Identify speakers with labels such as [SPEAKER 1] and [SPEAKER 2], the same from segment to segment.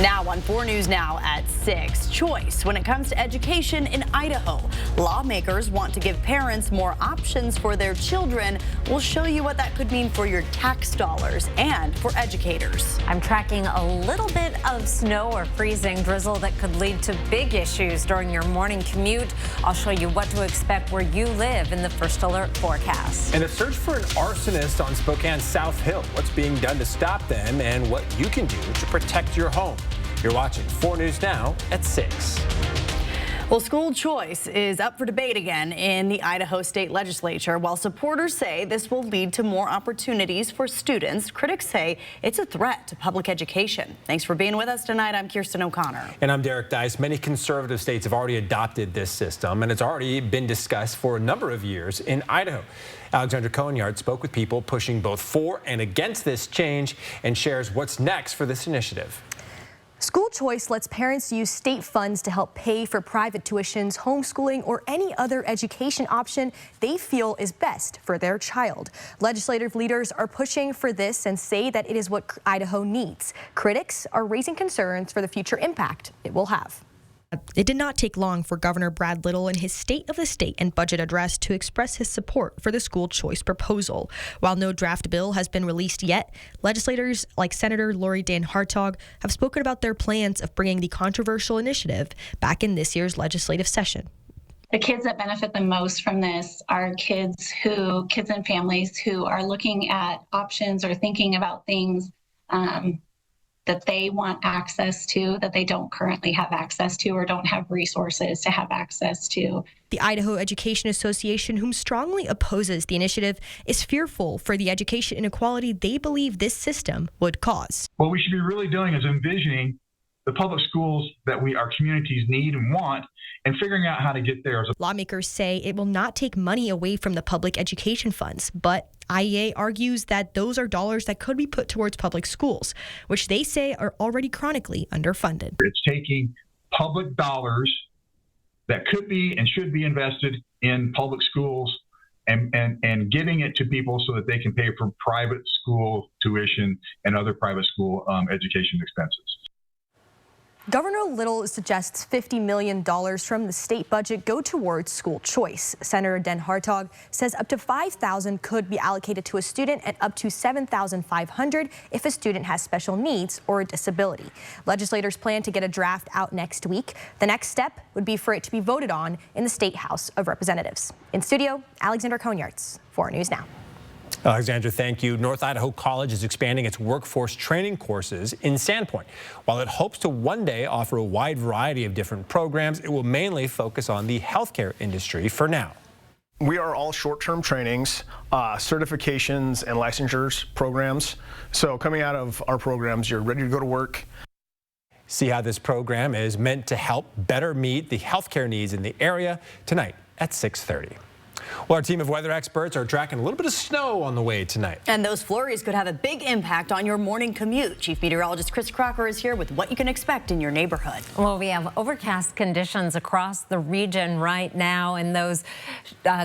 [SPEAKER 1] Now on 4 News Now at 6. Choice when it comes to education in Idaho. Lawmakers want to give parents more options for their children. We'll show you what that could mean for your tax dollars and for educators.
[SPEAKER 2] I'm tracking a little bit of snow or freezing drizzle that could lead to big issues during your morning commute. I'll show you what to expect where you live in the first alert forecast.
[SPEAKER 3] And a search for an arsonist on Spokane's South Hill. What's being done to stop them and what you can do to protect your home. You're watching 4 News Now at 6.
[SPEAKER 1] Well, school choice is up for debate again in the Idaho State Legislature. While supporters say this will lead to more opportunities for students, critics say it's a threat to public education. Thanks for being with us tonight. I'm Kirsten O'Connor.
[SPEAKER 3] And I'm Derek Dice. Many conservative states have already adopted this system, and it's already been discussed for a number of years in Idaho. Alexandra Cohen spoke with people pushing both for and against this change and shares what's next for this initiative.
[SPEAKER 4] School choice lets parents use state funds to help pay for private tuitions, homeschooling, or any other education option they feel is best for their child. Legislative leaders are pushing for this and say that it is what Idaho needs. Critics are raising concerns for the future impact it will have.
[SPEAKER 5] It did not take long for Governor Brad Little in his State of the State and budget address to express his support for the school choice proposal. While no draft bill has been released yet, legislators like Senator Lori Dan Hartog have spoken about their plans of bringing the controversial initiative back in this year's legislative session.
[SPEAKER 6] The kids that benefit the most from this are kids and families who are looking at options or thinking about things that they want access to, that they don't currently have access to or don't have resources to have access to.
[SPEAKER 5] The Idaho Education Association, whom strongly opposes the initiative, is fearful for the education inequality they believe this system would cause.
[SPEAKER 7] What we should be really doing is envisioning the public schools that our communities need and want, and figuring out how to get there.
[SPEAKER 5] Lawmakers say it will not take money away from the public education funds, but IEA argues that those are dollars that could be put towards public schools, which they say are already chronically underfunded.
[SPEAKER 7] It's taking public dollars that could be and should be invested in public schools and giving it to people so that they can pay for private school tuition and other private school education expenses.
[SPEAKER 4] Governor Little suggests $50 million from the state budget go towards school choice. Senator Dan Hartog says up to $5,000 could be allocated to a student and up to $7,500 if a student has special needs or a disability. Legislators plan to get a draft out next week. The next step would be for it to be voted on in the State House of Representatives. In studio, Alexandra Cohen, 4 News Now.
[SPEAKER 3] Alexandra, thank you. North Idaho College is expanding its workforce training courses in Sandpoint. While it hopes to one day offer a wide variety of different programs, it will mainly focus on the healthcare industry for now.
[SPEAKER 8] We are all short-term trainings, certifications, and licensures programs. So coming out of our programs, you're ready to go to work.
[SPEAKER 3] See how this program is meant to help better meet the healthcare needs in the area tonight at 6:30. Well, our team of weather experts are tracking a little bit of snow on the way tonight.
[SPEAKER 1] And those flurries could have a big impact on your morning commute. Chief Meteorologist Chris Crocker is here with what you can expect in your neighborhood.
[SPEAKER 2] Well, we have overcast conditions across the region right now, and those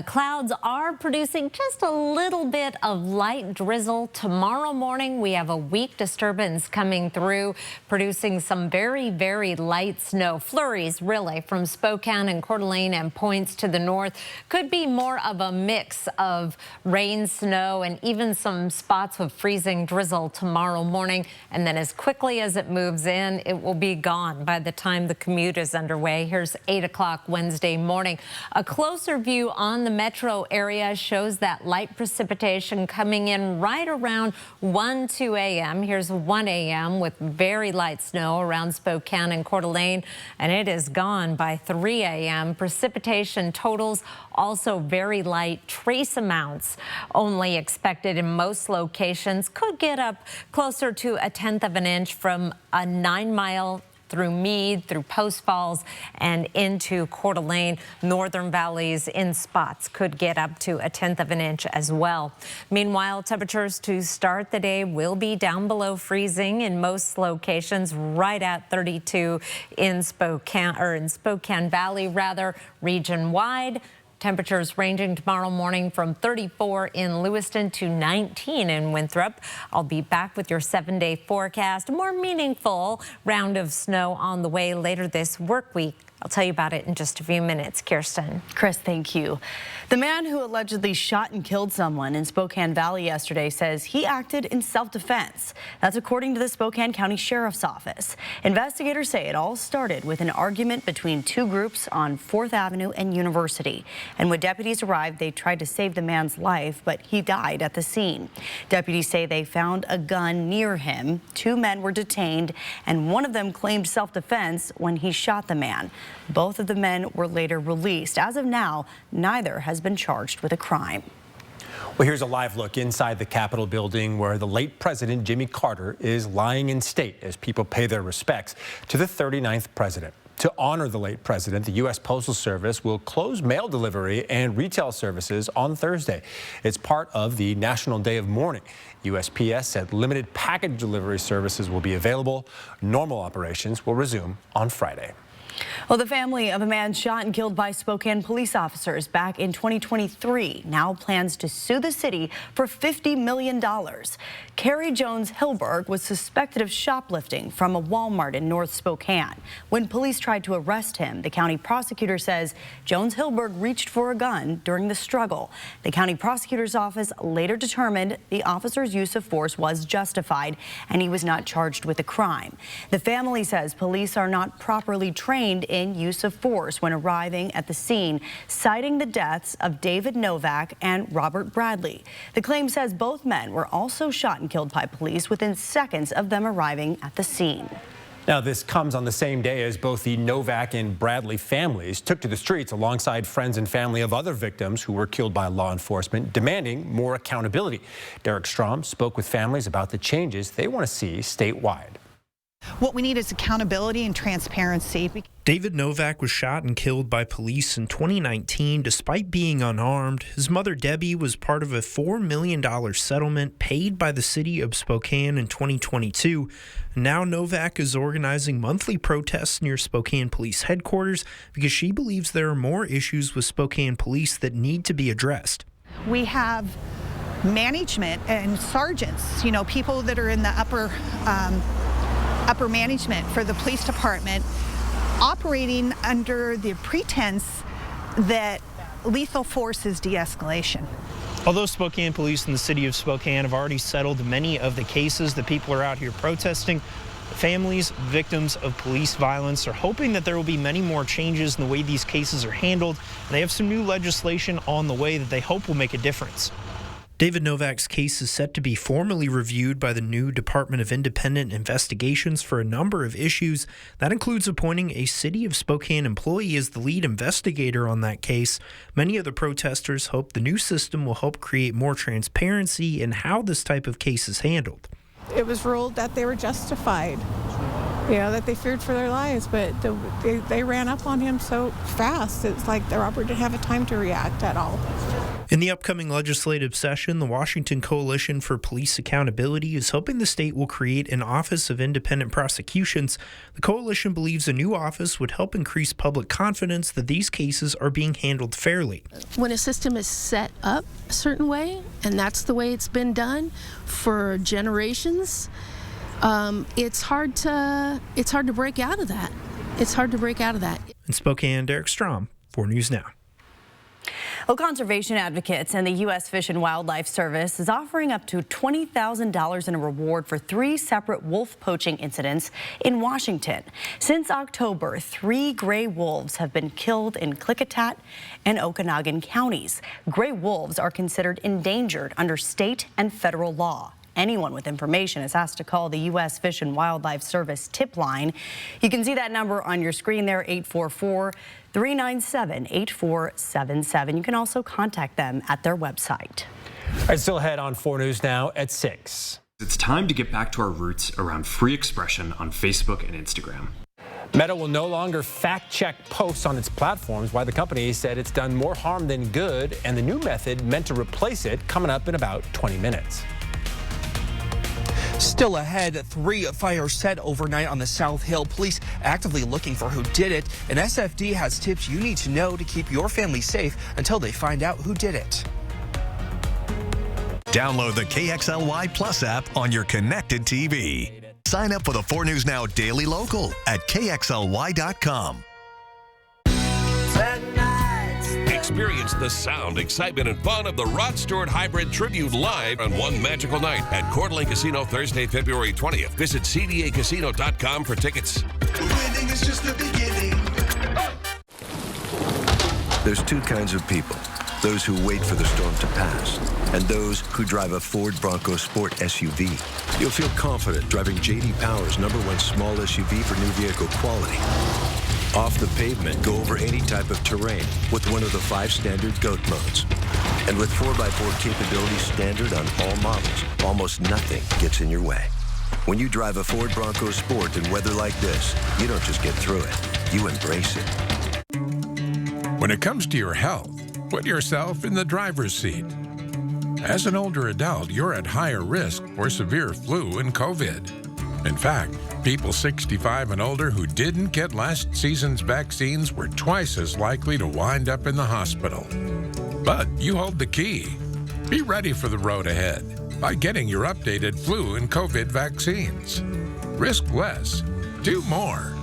[SPEAKER 2] clouds are producing just a little bit of light drizzle. Tomorrow morning, we have a weak disturbance coming through, producing some very, very light snow. Flurries, really, from Spokane and Coeur d'Alene and points to the north. Could be more of a mix of rain, snow, and even some spots with freezing drizzle tomorrow morning. And then as quickly as it moves in, it will be gone by the time the commute is underway. Here's 8 o'clock Wednesday morning. A closer view on the metro area shows that light precipitation coming in right around 2 a.m. Here's 1 a.m. with very light snow around Spokane and Coeur d'Alene, and it is gone by 3 a.m. Precipitation totals also very light. Trace amounts only expected in most locations. Could get up closer to 1/10 of an inch from a 9-mile through Meade, through Post Falls, and into Coeur d'Alene. Northern valleys in spots could get up to 1/10 of an inch as well. Meanwhile, temperatures to start the day will be down below freezing in most locations, right at 32 in Spokane Valley, region wide. Temperatures ranging tomorrow morning from 34 in Lewiston to 19 in Winthrop. I'll be back with your 7-day forecast. A more meaningful round of snow on the way later this work week. I'll tell you about it in just a few minutes. Kirsten.
[SPEAKER 1] Chris, thank you. The man who allegedly shot and killed someone in Spokane Valley yesterday says he acted in self-defense. That's according to the Spokane County Sheriff's Office. Investigators say it all started with an argument between two groups on 4th Avenue and University. And when deputies arrived, they tried to save the man's life, but he died at the scene. Deputies say they found a gun near him. 2 men were detained, and one of them claimed self-defense when he shot the man. Both of the men were later released. As of now, neither has been charged with a crime.
[SPEAKER 3] Well, here's a live look inside the Capitol building where the late President Jimmy Carter is lying in state as people pay their respects to the 39th president. To honor the late president, the U.S. Postal Service will close mail delivery and retail services on Thursday. It's part of the National Day of Mourning. USPS said limited package delivery services will be available. Normal operations will resume on Friday.
[SPEAKER 1] Well, the family of a man shot and killed by Spokane police officers back in 2023 now plans to sue the city for $50 million. Kerry Jones-Hilberg was suspected of shoplifting from a Walmart in North Spokane. When police tried to arrest him, the county prosecutor says Jones-Hilberg reached for a gun during the struggle. The county prosecutor's office later determined the officer's use of force was justified and he was not charged with a crime. The family says police are not properly trained in use of force when arriving at the scene, citing the deaths of David Novak and Robert Bradley. The claim says both men were also shot and killed by police within seconds of them arriving at the scene.
[SPEAKER 3] Now, this comes on the same day as both the Novak and Bradley families took to the streets alongside friends and family of other victims who were killed by law enforcement, demanding more accountability. Derek Strom spoke with families about the changes they want to see statewide.
[SPEAKER 9] What we need is accountability and transparency.
[SPEAKER 10] David Novak was shot and killed by police in 2019 despite being unarmed. His mother Debbie was part of a $4 million settlement paid by the city of Spokane in 2022. Now Novak is organizing monthly protests near Spokane Police headquarters because she believes there are more issues with Spokane Police that need to be addressed.
[SPEAKER 9] We have management and sergeants, people that are in the upper management for the police department operating under the pretense that lethal force is de-escalation.
[SPEAKER 10] Although Spokane Police and the city of Spokane have already settled many of the cases that people are out here protesting, families, victims of police violence are hoping that there will be many more changes in the way these cases are handled. And they have some new legislation on the way that they hope will make a difference. David Novak's case is set to be formally reviewed by the new Department of Independent Investigations for a number of issues. That includes appointing a City of Spokane employee as the lead investigator on that case. Many of the protesters hope the new system will help create more transparency in how this type of case is handled.
[SPEAKER 11] It was ruled that they were justified, that they feared for their lives, but they ran up on him so fast. It's like the robber didn't have a time to react at all.
[SPEAKER 10] In the upcoming legislative session, the Washington Coalition for Police Accountability is hoping the state will create an Office of Independent Prosecutions. The coalition believes a new office would help increase public confidence that these cases are being handled fairly.
[SPEAKER 12] When a system is set up a certain way, and that's the way it's been done for generations, it's hard to break out of that. It's hard to break out of that.
[SPEAKER 10] In Spokane, Derek Strom, 4 News Now.
[SPEAKER 1] Well, conservation advocates and the U.S. Fish and Wildlife Service is offering up to $20,000 in a reward for 3 separate wolf poaching incidents in Washington. Since October, 3 gray wolves have been killed in Klickitat and Okanagan counties. Gray wolves are considered endangered under state and federal law. Anyone with information is asked to call the U.S. Fish and Wildlife Service tip line. You can see that number on your screen there, 844-397-8477. You can also contact them at their website.
[SPEAKER 3] All right, still ahead on 4 News Now at 6.
[SPEAKER 13] It's time to get back to our roots around free expression on Facebook and Instagram.
[SPEAKER 3] Meta will no longer fact-check posts on its platforms, while the company said it's done more harm than good, and the new method meant to replace it coming up in about 20 minutes.
[SPEAKER 14] Still ahead, 3 fires set overnight on the South Hill. Police actively looking for who did it. And SFD has tips you need to know to keep your family safe until they find out who did it.
[SPEAKER 15] Download the KXLY Plus app on your connected TV. Sign up for the 4 News Now Daily Local at KXLY.com.
[SPEAKER 16] Experience the sound, excitement, and fun of the Rod Stewart Hybrid Tribute live on one magical night at Coeur d'Alene Casino Thursday, February 20th. Visit cdacasino.com for tickets.
[SPEAKER 17] Winning is just the beginning.
[SPEAKER 18] There's 2 kinds of people. Those who wait for the storm to pass, and those who drive a Ford Bronco Sport SUV. You'll feel confident driving J.D. Power's #1 small SUV for new vehicle quality. Off the pavement, go over any type of terrain with one of the 5 standard GOAT modes. And with 4x4 capability standard on all models, almost nothing gets in your way. When you drive a Ford Bronco Sport in weather like this, you don't just get through it, you embrace it.
[SPEAKER 19] When it comes to your health, put yourself in the driver's seat. As an older adult, you're at higher risk for severe flu and COVID. In fact, people 65 and older who didn't get last season's vaccines were twice as likely to wind up in the hospital. But you hold the key. Be ready for the road ahead by getting your updated flu and COVID vaccines. Risk less, do more.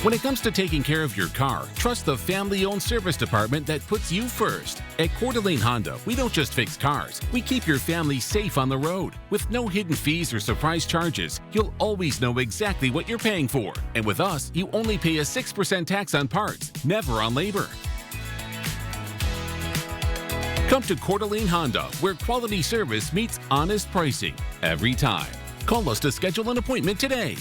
[SPEAKER 20] When it comes to taking care of your car, trust the family-owned service department that puts you first. At Coeur d'Alene Honda, we don't just fix cars, we keep your family safe on the road. With no hidden fees or surprise charges, you'll always know exactly what you're paying for. And with us, you only pay a 6% tax on parts, never on labor. Come to Coeur d'Alene Honda, where quality service meets honest pricing every time. Call us to schedule an appointment today.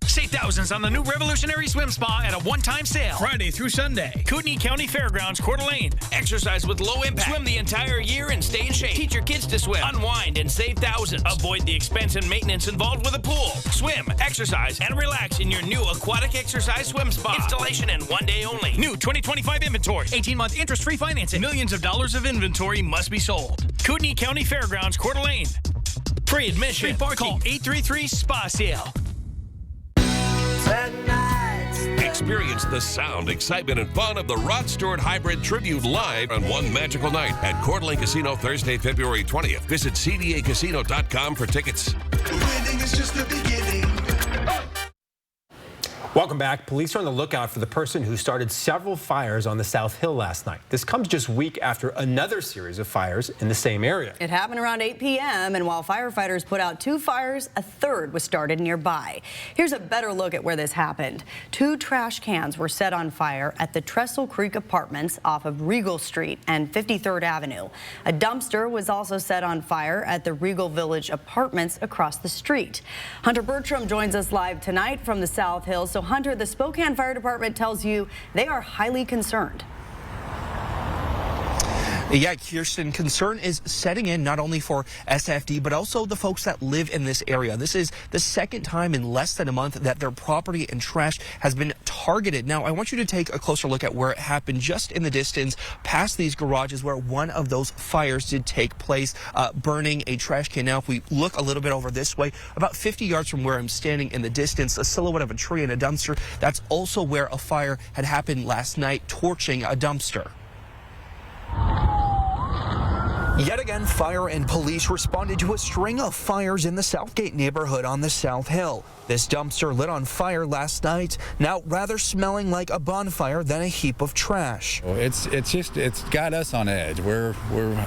[SPEAKER 21] Save thousands on the new revolutionary swim spa at a one-time sale. Friday through Sunday. Kootenai County Fairgrounds, Coeur d'Alene. Exercise with low impact. Swim the entire year and stay in shape. Teach your kids to swim. Unwind and save thousands. Avoid the expense and maintenance involved with a pool. Swim, exercise, and relax in your new aquatic exercise swim spa. Installation and 1 day only. New 2025 inventory. 18-month interest-free financing. Millions of dollars of inventory must be sold. Kootenai County Fairgrounds, Coeur d'Alene. Free admission. Free parking. Call 833-SPA-SALE.
[SPEAKER 16] Experience the sound, excitement, and fun of the Rod Stewart Hybrid Tribute live on one magical night at Coeur d'Alene Casino Thursday, February 20th. Visit cdacasino.com for tickets.
[SPEAKER 17] Winning is just the beginning.
[SPEAKER 3] Welcome back. Police are on the lookout for the person who started several fires on the South Hill last night. This comes just a week after another series of fires in the same area.
[SPEAKER 1] It happened around 8 p.m. and while firefighters put out 2 fires, a third was started nearby. Here's a better look at where this happened. 2 trash cans were set on fire at the Trestle Creek Apartments off of Regal Street and 53rd Avenue. A dumpster was also set on fire at the Regal Village Apartments across the street. Hunter Bertram joins us live tonight from the South Hill. So Hunter, the Spokane Fire Department tells you they are highly concerned.
[SPEAKER 14] Yeah, Kirsten, concern is setting in not only for SFD, but also the folks that live in this area. This is the second time in less than a month that their property and trash has been targeted. Now, I want you to take a closer look at where it happened just in the distance past these garages where one of those fires did take place, burning a trash can. Now, if we look a little bit over this way, about 50 yards from where I'm standing in the distance, a silhouette of a tree and a dumpster, that's also where a fire had happened last night, torching a dumpster. Yet again, fire and police responded to a string of fires in the Southgate neighborhood on the South Hill. This dumpster lit on fire last night, now rather smelling like a bonfire than a heap of trash.
[SPEAKER 22] Well, it's got us on edge. We're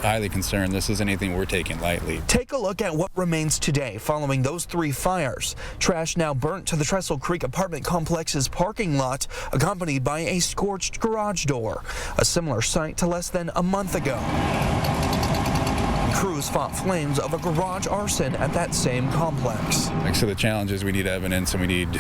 [SPEAKER 22] highly concerned. This isn't anything we're taking lightly.
[SPEAKER 14] Take a look at what remains today following those 3 fires. Trash now burnt to the Trestle Creek apartment complex's parking lot, accompanied by a scorched garage door. A similar sight to less than a month ago. Crews fought flames of a garage arson at that same complex.
[SPEAKER 22] Like, so the challenge is we need evidence and we need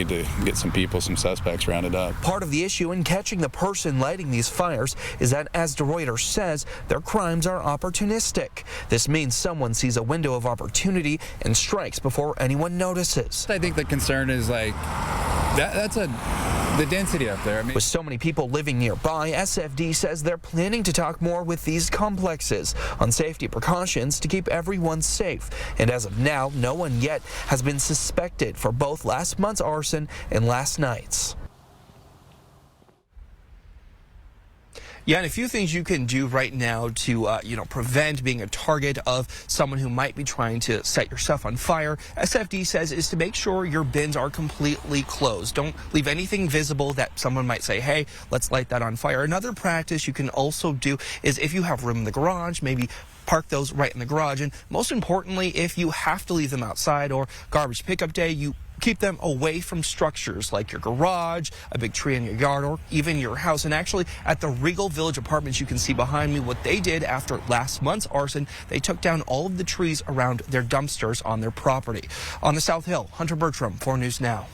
[SPEAKER 22] to get some people, some suspects rounded up.
[SPEAKER 14] Part of the issue in catching the person lighting these fires is that, as Reuters says, their crimes are opportunistic. This means someone sees a window of opportunity and strikes before anyone notices.
[SPEAKER 22] I think the concern is, like, That's the density up there. I mean,
[SPEAKER 14] with so many people living nearby, SFD says they're planning to talk more with these complexes on safety precautions to keep everyone safe. And as of now, no one yet has been suspected for both last month's arson and last night's. Yeah, and a few things you can do right now to, prevent being a target of someone who might be trying to set your stuff on fire, SFD says, is to make sure your bins are completely closed. Don't leave anything visible that someone might say, hey, let's light that on fire. Another practice you can also do is if you have room in the garage, maybe park those right in the garage. And most importantly, if you have to leave them outside or garbage pickup day, you keep them away from structures like your garage, a big tree in your yard, or even your house. And actually, at the Regal Village Apartments, you can see behind me what they did after last month's arson. They took down all of the trees around their dumpsters on their property. On the South Hill, Hunter Bertram, 4 News Now.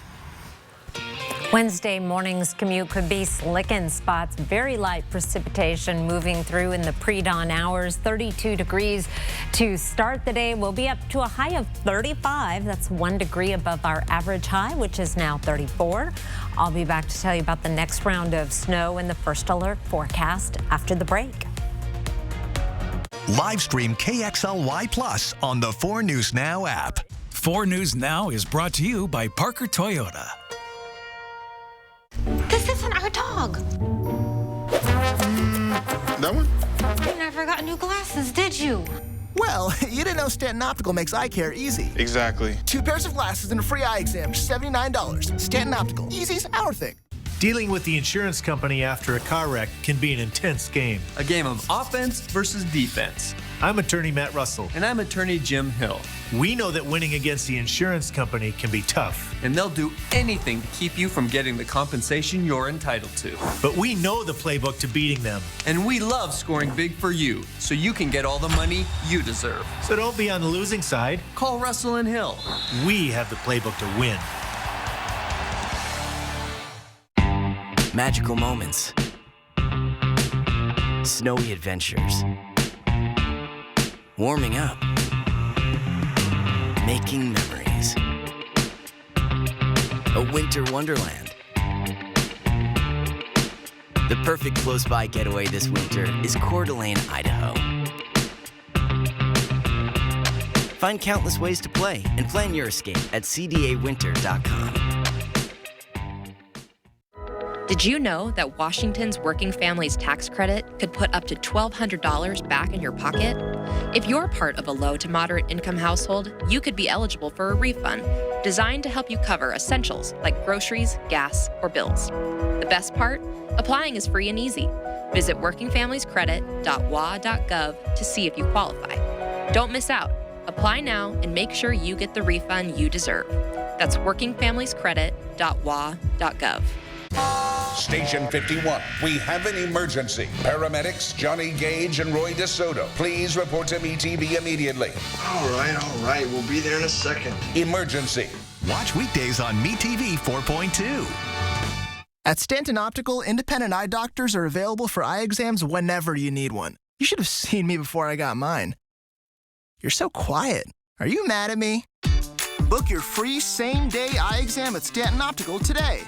[SPEAKER 2] Wednesday morning's commute could be slick in spots. Very light precipitation moving through in the pre-dawn hours. 32 degrees to start the day. We'll be up to a high of 35. That's 1 degree above our average high, which is now 34. I'll be back to tell you about the next round of snow and the first alert forecast after the break.
[SPEAKER 15] Live stream KXLY Plus on the 4 News Now app.
[SPEAKER 21] 4 News Now is brought to you by Parker Toyota.
[SPEAKER 5] This isn't our dog.
[SPEAKER 6] That one?
[SPEAKER 5] You never got new glasses, did you?
[SPEAKER 23] Well, you didn't know Stanton Optical makes eye care easy.
[SPEAKER 6] Exactly.
[SPEAKER 23] 2 pairs of glasses and a free eye exam for $79. Stanton Optical. Easy's our thing.
[SPEAKER 24] Dealing with the insurance company after a car wreck can be an intense game.
[SPEAKER 25] A game of offense versus defense.
[SPEAKER 24] I'm attorney Matt Russell.
[SPEAKER 25] And I'm attorney Jim Hill.
[SPEAKER 24] We know that winning against the insurance company can be tough.
[SPEAKER 25] And they'll do anything to keep you from getting the compensation you're entitled to.
[SPEAKER 24] But we know the playbook to beating them.
[SPEAKER 25] And we love scoring big for you, so you can get all the money you deserve.
[SPEAKER 24] So don't be on the losing side.
[SPEAKER 25] Call Russell and Hill.
[SPEAKER 24] We have the playbook to win.
[SPEAKER 26] Magical moments. Snowy adventures. Warming up. Making memories. A winter wonderland. The perfect close-by getaway this winter is Coeur d'Alene, Idaho. Find countless ways to play and plan your escape at cdawinter.com.
[SPEAKER 27] Did you know that Washington's Working Families Tax Credit could put up to $1,200 back in your pocket? If you're part of a low to moderate income household, you could be eligible for a refund designed to help you cover essentials like groceries, gas, or bills. The best part? Applying is free and easy. Visit workingfamiliescredit.wa.gov to see if you qualify. Don't miss out. Apply now and make sure you get the refund you deserve. That's workingfamiliescredit.wa.gov.
[SPEAKER 28] Station 51, we have an emergency. Paramedics Johnny Gage and Roy DeSoto, please report to ETV immediately.
[SPEAKER 6] All right, we'll be there in a second.
[SPEAKER 28] Emergency.
[SPEAKER 15] Watch weekdays on MeTV 4.2.
[SPEAKER 23] At Stanton Optical, independent eye doctors are available for eye exams whenever you need one. You should have seen me before I got mine. You're so quiet. Are you mad at me? Book your free same-day eye exam at Stanton Optical today.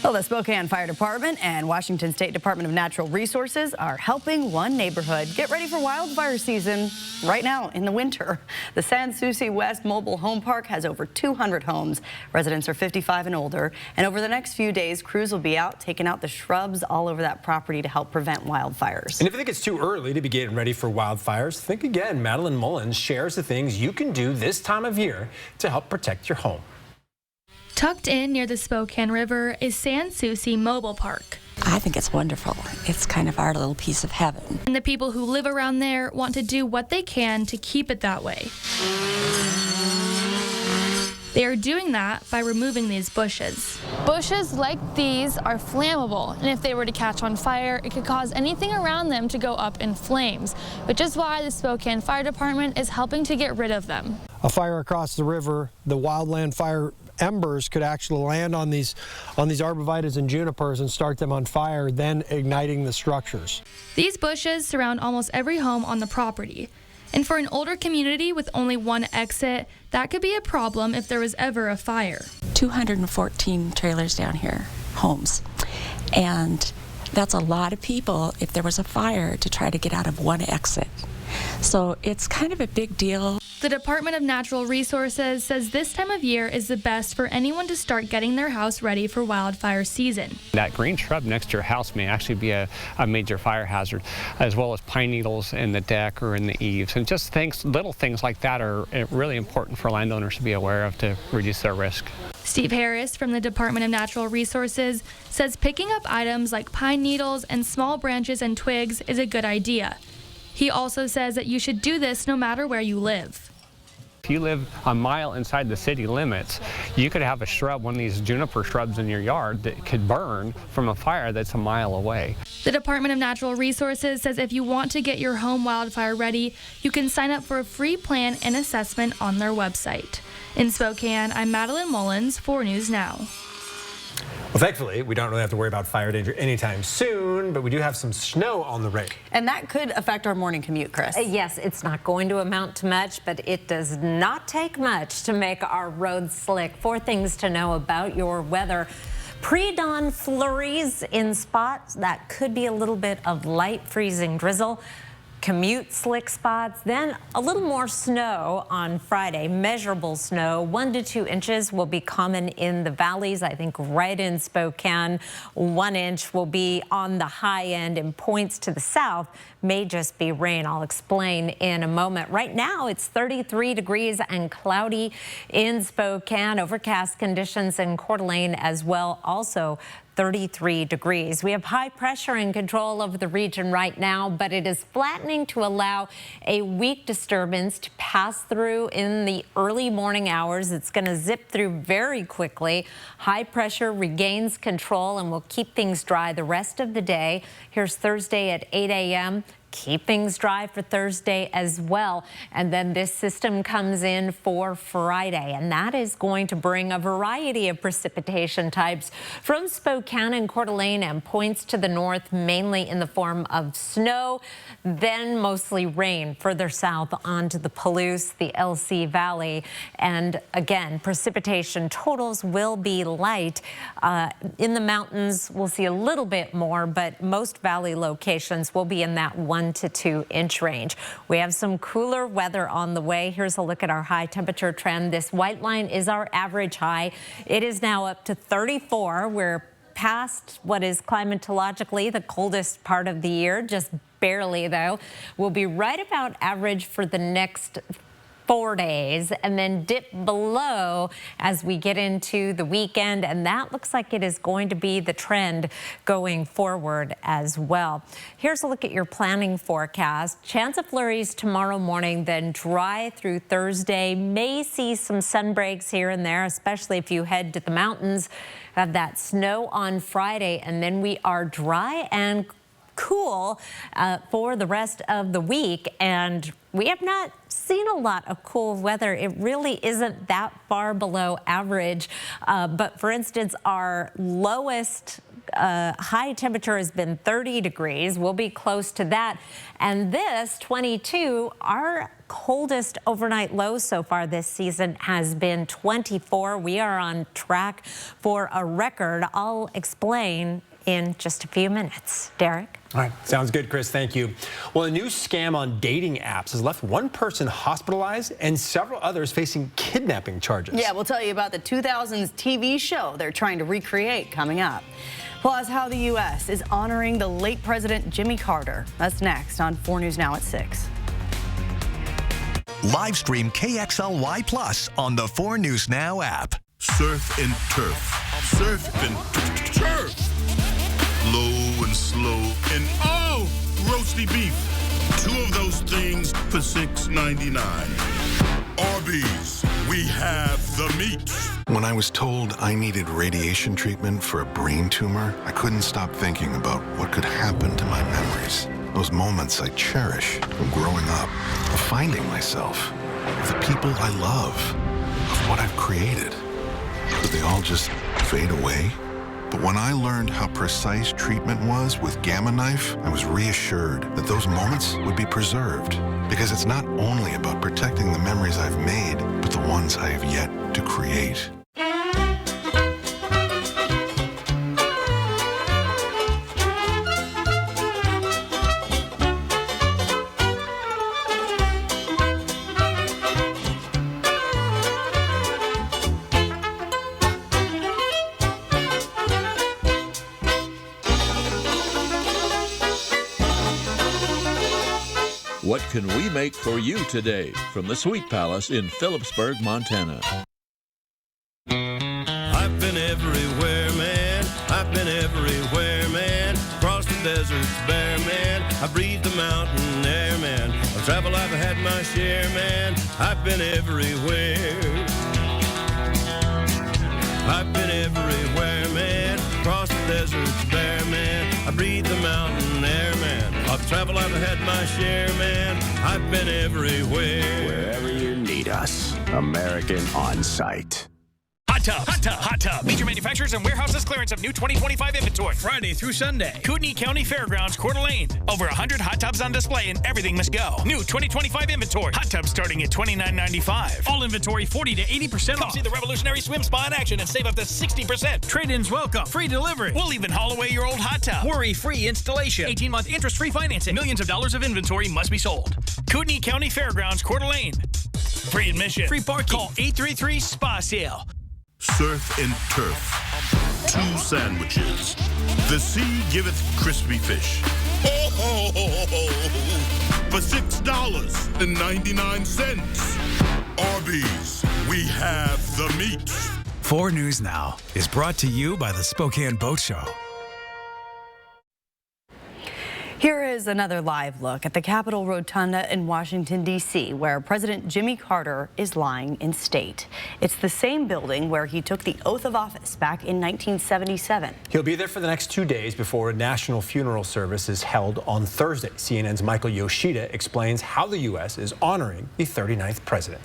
[SPEAKER 1] Well, the Spokane Fire Department and Washington State Department of Natural Resources are helping one neighborhood get ready for wildfire season right now in the winter. The Sans Souci West Mobile Home Park has over 200 homes. Residents are 55 and older. And over the next few days, crews will be out taking out the shrubs all over that property to help prevent wildfires.
[SPEAKER 3] And if you think it's too early to be getting ready for wildfires, think again. Madeline Mullins shares the things you can do this time of year to help protect your home.
[SPEAKER 29] Tucked in near the Spokane River is Sans Souci Mobile Park.
[SPEAKER 30] I think it's wonderful. It's kind of our little piece of heaven.
[SPEAKER 29] And the people who live around there want to do what they can to keep it that way. They are doing that by removing these bushes. Bushes like these are flammable, and if they were to catch on fire, it could cause anything around them to go up in flames, which is why the Spokane Fire Department is helping to get rid of them.
[SPEAKER 31] A fire across the river, the wildland fire embers could actually land on these arborvitaes and junipers and start them on fire, then igniting the structures.
[SPEAKER 29] These bushes surround almost every home on the property. And for an older community with only one exit, that could be a problem if there was ever a fire.
[SPEAKER 30] 214 trailers down here, homes. And that's a lot of people if there was a fire to try to get out of one exit. So it's kind of a big deal.
[SPEAKER 29] The Department of Natural Resources says this time of year is the best for anyone to start getting their house ready for wildfire season.
[SPEAKER 4] That green shrub next to your house may actually be a major fire hazard, as well as pine needles in the deck or in the eaves. And just little things like that are really important for landowners to be aware of to reduce their risk.
[SPEAKER 29] Steve Harris from the Department of Natural Resources says picking up items like pine needles and small branches and twigs is a good idea. He also says that you should do this no matter where you live.
[SPEAKER 4] If you live a mile inside the city limits, you could have a shrub, one of these juniper shrubs in your yard that could burn from a fire that's a mile away.
[SPEAKER 29] The Department of Natural Resources says if you want to get your home wildfire ready, you can sign up for a free plan and assessment on their website. In Spokane, I'm Madeline Mullins, 4 News Now.
[SPEAKER 3] Well, thankfully, we don't really have to worry about fire danger anytime soon, but we do have some snow on the way.
[SPEAKER 1] And that could affect our morning commute, Chris.
[SPEAKER 2] Yes, it's not going to amount to much, but it does not take much to make our roads slick. 4 things to know about your weather. Pre-dawn flurries in spots. That could be a little bit of light freezing drizzle. Commute slick spots, then a little more snow on Friday, measurable snow. 1 to 2 inches will be common in the valleys. I think right in Spokane, 1 inch will be on the high end, and points to the south may just be rain. I'll explain in a moment. Right now, it's 33 degrees and cloudy in Spokane. Overcast conditions in Coeur d'Alene as well, also 33 degrees. We have high pressure in control over the region right now, but it is flattening to allow a weak disturbance to pass through in the early morning hours. It's going to zip through very quickly. High pressure regains control and will keep things dry the rest of the day. Here's Thursday at 8 a.m. Keep things dry for Thursday as well. And then this system comes in for Friday, and that is going to bring a variety of precipitation types from Spokane and Coeur d'Alene and points to the north, mainly in the form of snow, then mostly rain further south onto the Palouse, the LC Valley. And again, precipitation totals will be light. In the mountains, we'll see a little bit more, but most valley locations will be in that 1 to 2 inch range. We have some cooler weather on the way. Here's a look at our high temperature trend. This white line is our average high. It is now up to 34. We're past what is climatologically the coldest part of the year, just barely though. We'll be right about average for the next 4 days and then dip below as we get into the weekend, and that looks like it is going to be the trend going forward as well. Here's a look at your planning forecast. Chance of flurries tomorrow morning, then dry through Thursday. May see some sun breaks here and there, especially if you head to the mountains. Have that snow on Friday, and then we are dry and cool for the rest of the week, and we have not seen a lot of cool weather. It really isn't that far below average, but for instance, our lowest high temperature has been 30 degrees. We'll be close to that, and this 22, our coldest overnight low so far this season has been 24. We are on track for a record. I'll explain in just a few minutes. Derek?
[SPEAKER 3] All right, sounds good, Chris. Thank you. Well, a new scam on dating apps has left one person hospitalized and several others facing kidnapping charges.
[SPEAKER 1] Yeah, we'll tell you about the 2000s TV show they're trying to recreate coming up. Plus, how the U.S. is honoring the late President Jimmy Carter. That's next on 4 News Now at 6.
[SPEAKER 15] Live stream KXLY Plus on the 4 News Now app.
[SPEAKER 7] Surf and turf. Surf and turf. Low and slow and roasty beef. 2 of those things for $6.99. Arby's, we have the meat.
[SPEAKER 8] When I was told I needed radiation treatment for a brain tumor, I couldn't stop thinking about what could happen to my memories. Those moments I cherish from growing up, of finding myself, of the people I love, of what I've created. But they all just fade away? But when I learned how precise treatment was with Gamma Knife, I was reassured that those moments would be preserved. Because it's not only about protecting the memories I've made, but the ones I have yet to create.
[SPEAKER 9] What can we make for you today? From the Sweet Palace in Phillipsburg, Montana.
[SPEAKER 10] I've been everywhere, man. I've been everywhere, man. Across the deserts bare, man. I breathed the mountain air, man. Of travel I've had my share, man. I've been everywhere. I've been everywhere, man. Across the deserts bare, man. I breathe the mountain air, man. Of travel I've had my share, man. I've been everywhere.
[SPEAKER 11] Wherever you need us, American On Site.
[SPEAKER 21] Hot Tub, Hot Tub, Hot Tub. Major manufacturers and warehouses clearance of new 2025 inventory. Friday through Sunday. Kootenai County Fairgrounds, Coeur d'Alene. Over 100 hot tubs on display and everything must go. New 2025 inventory. Hot tubs starting at $29.95. All inventory 40 to 80% off. Come see the revolutionary swim spa in action and save up to 60%. Trade-ins welcome. Free delivery. We'll even haul away your old hot tub. Worry-free installation. 18-month interest-free financing. Millions of dollars of inventory must be sold. Kootenai County Fairgrounds, Coeur d'Alene. Free admission. Free parking. Call 833-SPA-SALE.
[SPEAKER 7] Surf and turf. 2 sandwiches. The sea giveth crispy fish. Ho, ho, ho, ho. For $6.99. Arby's, we have the meat.
[SPEAKER 12] 4 News Now is brought to you by the Spokane Boat Show.
[SPEAKER 1] Here is another live look at the Capitol Rotunda in Washington, D.C., where President Jimmy Carter is lying in state. It's the same building where he took the oath of office back in 1977.
[SPEAKER 3] He'll be there for the next 2 days before a national funeral service is held on Thursday. CNN's Michael Yoshida explains how the U.S. is honoring the 39th president.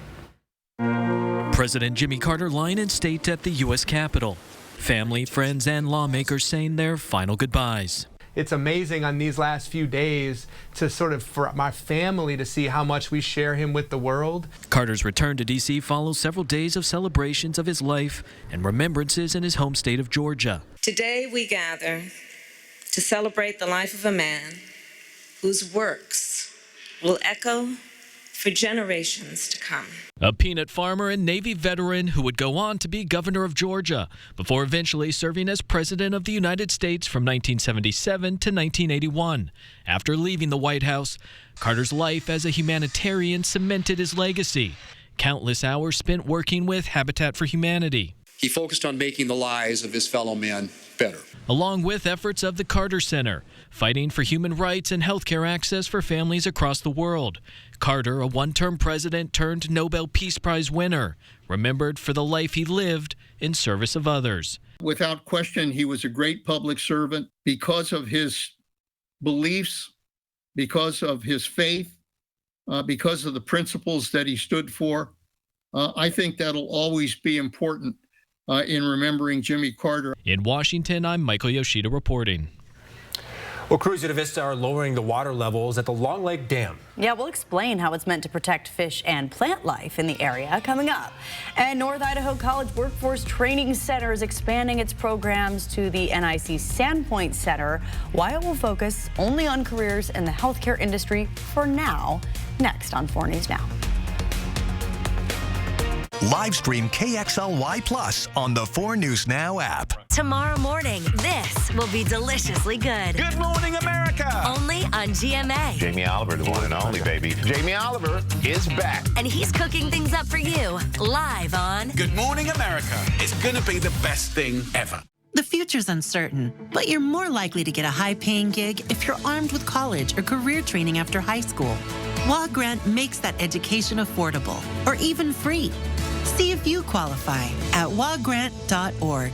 [SPEAKER 13] President Jimmy Carter lying in state at the U.S. Capitol. Family, friends, and lawmakers saying their final goodbyes.
[SPEAKER 16] It's amazing on these last few days to for my family to see how much we share him with the world.
[SPEAKER 13] Carter's return to D.C. follows several days of celebrations of his life and remembrances in his home state of Georgia.
[SPEAKER 17] Today we gather to celebrate the life of a man whose works will echo for generations to come.
[SPEAKER 13] A peanut farmer and Navy veteran who would go on to be governor of Georgia before eventually serving as president of the United States from 1977 to 1981. After leaving the White House, Carter's life as a humanitarian cemented his legacy. Countless hours spent working with Habitat for Humanity.
[SPEAKER 18] He focused on making the lives of his fellow men better.
[SPEAKER 13] Along with efforts of the Carter Center, fighting for human rights and healthcare access for families across the world. Carter, a one-term president turned Nobel Peace Prize winner, remembered for the life he lived in service of others.
[SPEAKER 19] Without question, he was a great public servant because of his beliefs, because of his faith, because of the principles that he stood for. I think that'll always be important in remembering Jimmy Carter.
[SPEAKER 13] In Washington, I'm Michael Yoshida reporting.
[SPEAKER 3] Well, crews at Avista are lowering the water levels at the Long Lake Dam.
[SPEAKER 1] Yeah, we'll explain how it's meant to protect fish and plant life in the area coming up. And North Idaho College Workforce Training Center is expanding its programs to the NIC Sandpoint Center, while it will focus only on careers in the healthcare industry for now. Next on 4 News Now.
[SPEAKER 15] Live stream KXLY Plus on the 4 News Now app.
[SPEAKER 20] Tomorrow morning, this will be deliciously good.
[SPEAKER 22] Good morning, America.
[SPEAKER 20] Only on GMA.
[SPEAKER 22] Jamie Oliver, the one and only, baby. Jamie Oliver is back.
[SPEAKER 20] And he's cooking things up for you, live on
[SPEAKER 22] Good Morning, America. It's going to be the best thing ever.
[SPEAKER 32] The future's uncertain, but you're more likely to get a high-paying gig if you're armed with college or career training after high school. WA Grant makes that education affordable or even free. See if you qualify at wagrant.org.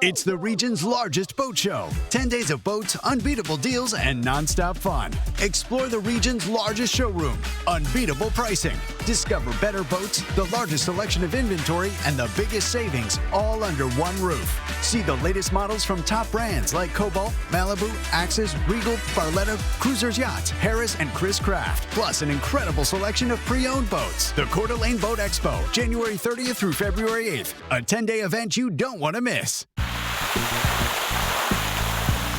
[SPEAKER 33] It's the region's largest boat show. 10 days of boats, unbeatable deals, and nonstop fun. Explore the region's largest showroom, unbeatable pricing, Discover better boats, the largest selection of inventory, and the biggest savings all under one roof. See the latest models from top brands like Cobalt, Malibu, Axis, Regal, Barletta, Cruisers Yachts, Harris, and Chris Craft. Plus an incredible selection of pre-owned boats. The Coeur d'Alene Boat Expo, January 30th through February 8th. A 10-day event you don't want to miss.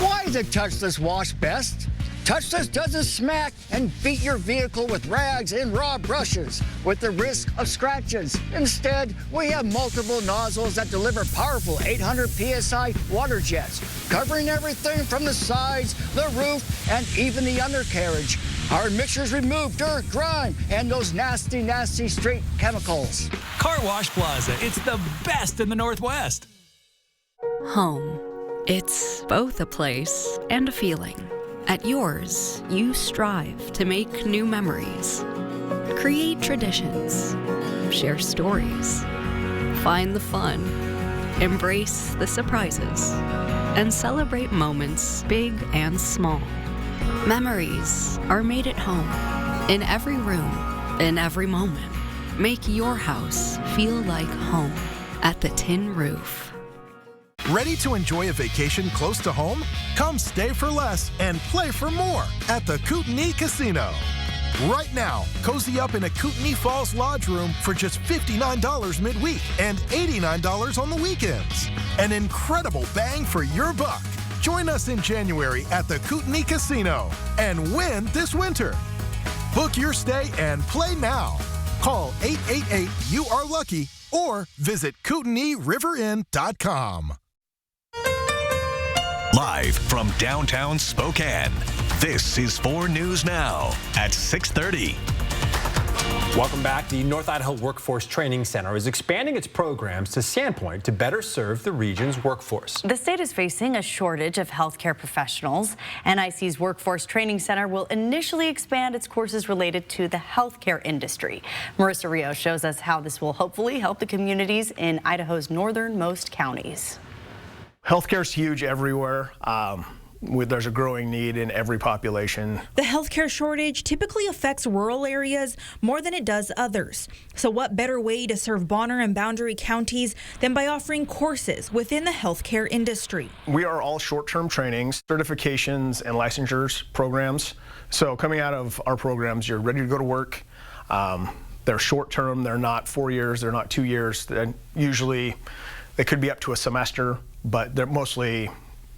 [SPEAKER 4] Why is a touchless wash best? Touchless doesn't smack and beat your vehicle with rags and raw brushes with the risk of scratches. Instead, we have multiple nozzles that deliver powerful 800 PSI water jets, covering everything from the sides, the roof, and even the undercarriage. Our mixtures remove dirt, grime, and those nasty, nasty street chemicals.
[SPEAKER 12] Car Wash Plaza, it's the best in the Northwest.
[SPEAKER 5] Home. It's both a place and a feeling. At yours, you strive to make new memories, create traditions, share stories, find the fun, embrace the surprises, and celebrate moments big and small. Memories are made at home, in every room, in every moment. Make your house feel like home at the Tin Roof.
[SPEAKER 6] Ready to enjoy a vacation close to home? Come stay for less and play for more at the Kootenai Casino. Right now, cozy up in a Kootenai Falls Lodge room for just $59 midweek and $89 on the weekends. An incredible bang for your buck. Join us in January at the Kootenai Casino and win this winter. Book your stay and play now. Call 888-YOU-ARE-LUCKY or visit KootenaiRiverInn.com.
[SPEAKER 15] Live from downtown Spokane, this is 4 News Now at 6:30.
[SPEAKER 3] Welcome back. The North Idaho Workforce Training Center is expanding its programs to Sandpoint to better serve the region's workforce.
[SPEAKER 1] The state is facing a shortage of healthcare professionals. NIC's Workforce Training Center will initially expand its courses related to the healthcare industry. Marissa Rio shows us how this will hopefully help the communities in Idaho's northernmost counties.
[SPEAKER 14] Healthcare is huge everywhere. There's a growing need in every population.
[SPEAKER 23] The healthcare shortage typically affects rural areas more than it does others. So what better way to serve Bonner and Boundary counties than by offering courses within the healthcare industry?
[SPEAKER 14] We are all short-term trainings, certifications, and licensures programs. So coming out of our programs, you're ready to go to work. They're short-term, they're not 4 years, they're not 2 years. Usually they could be up to a semester, but they're mostly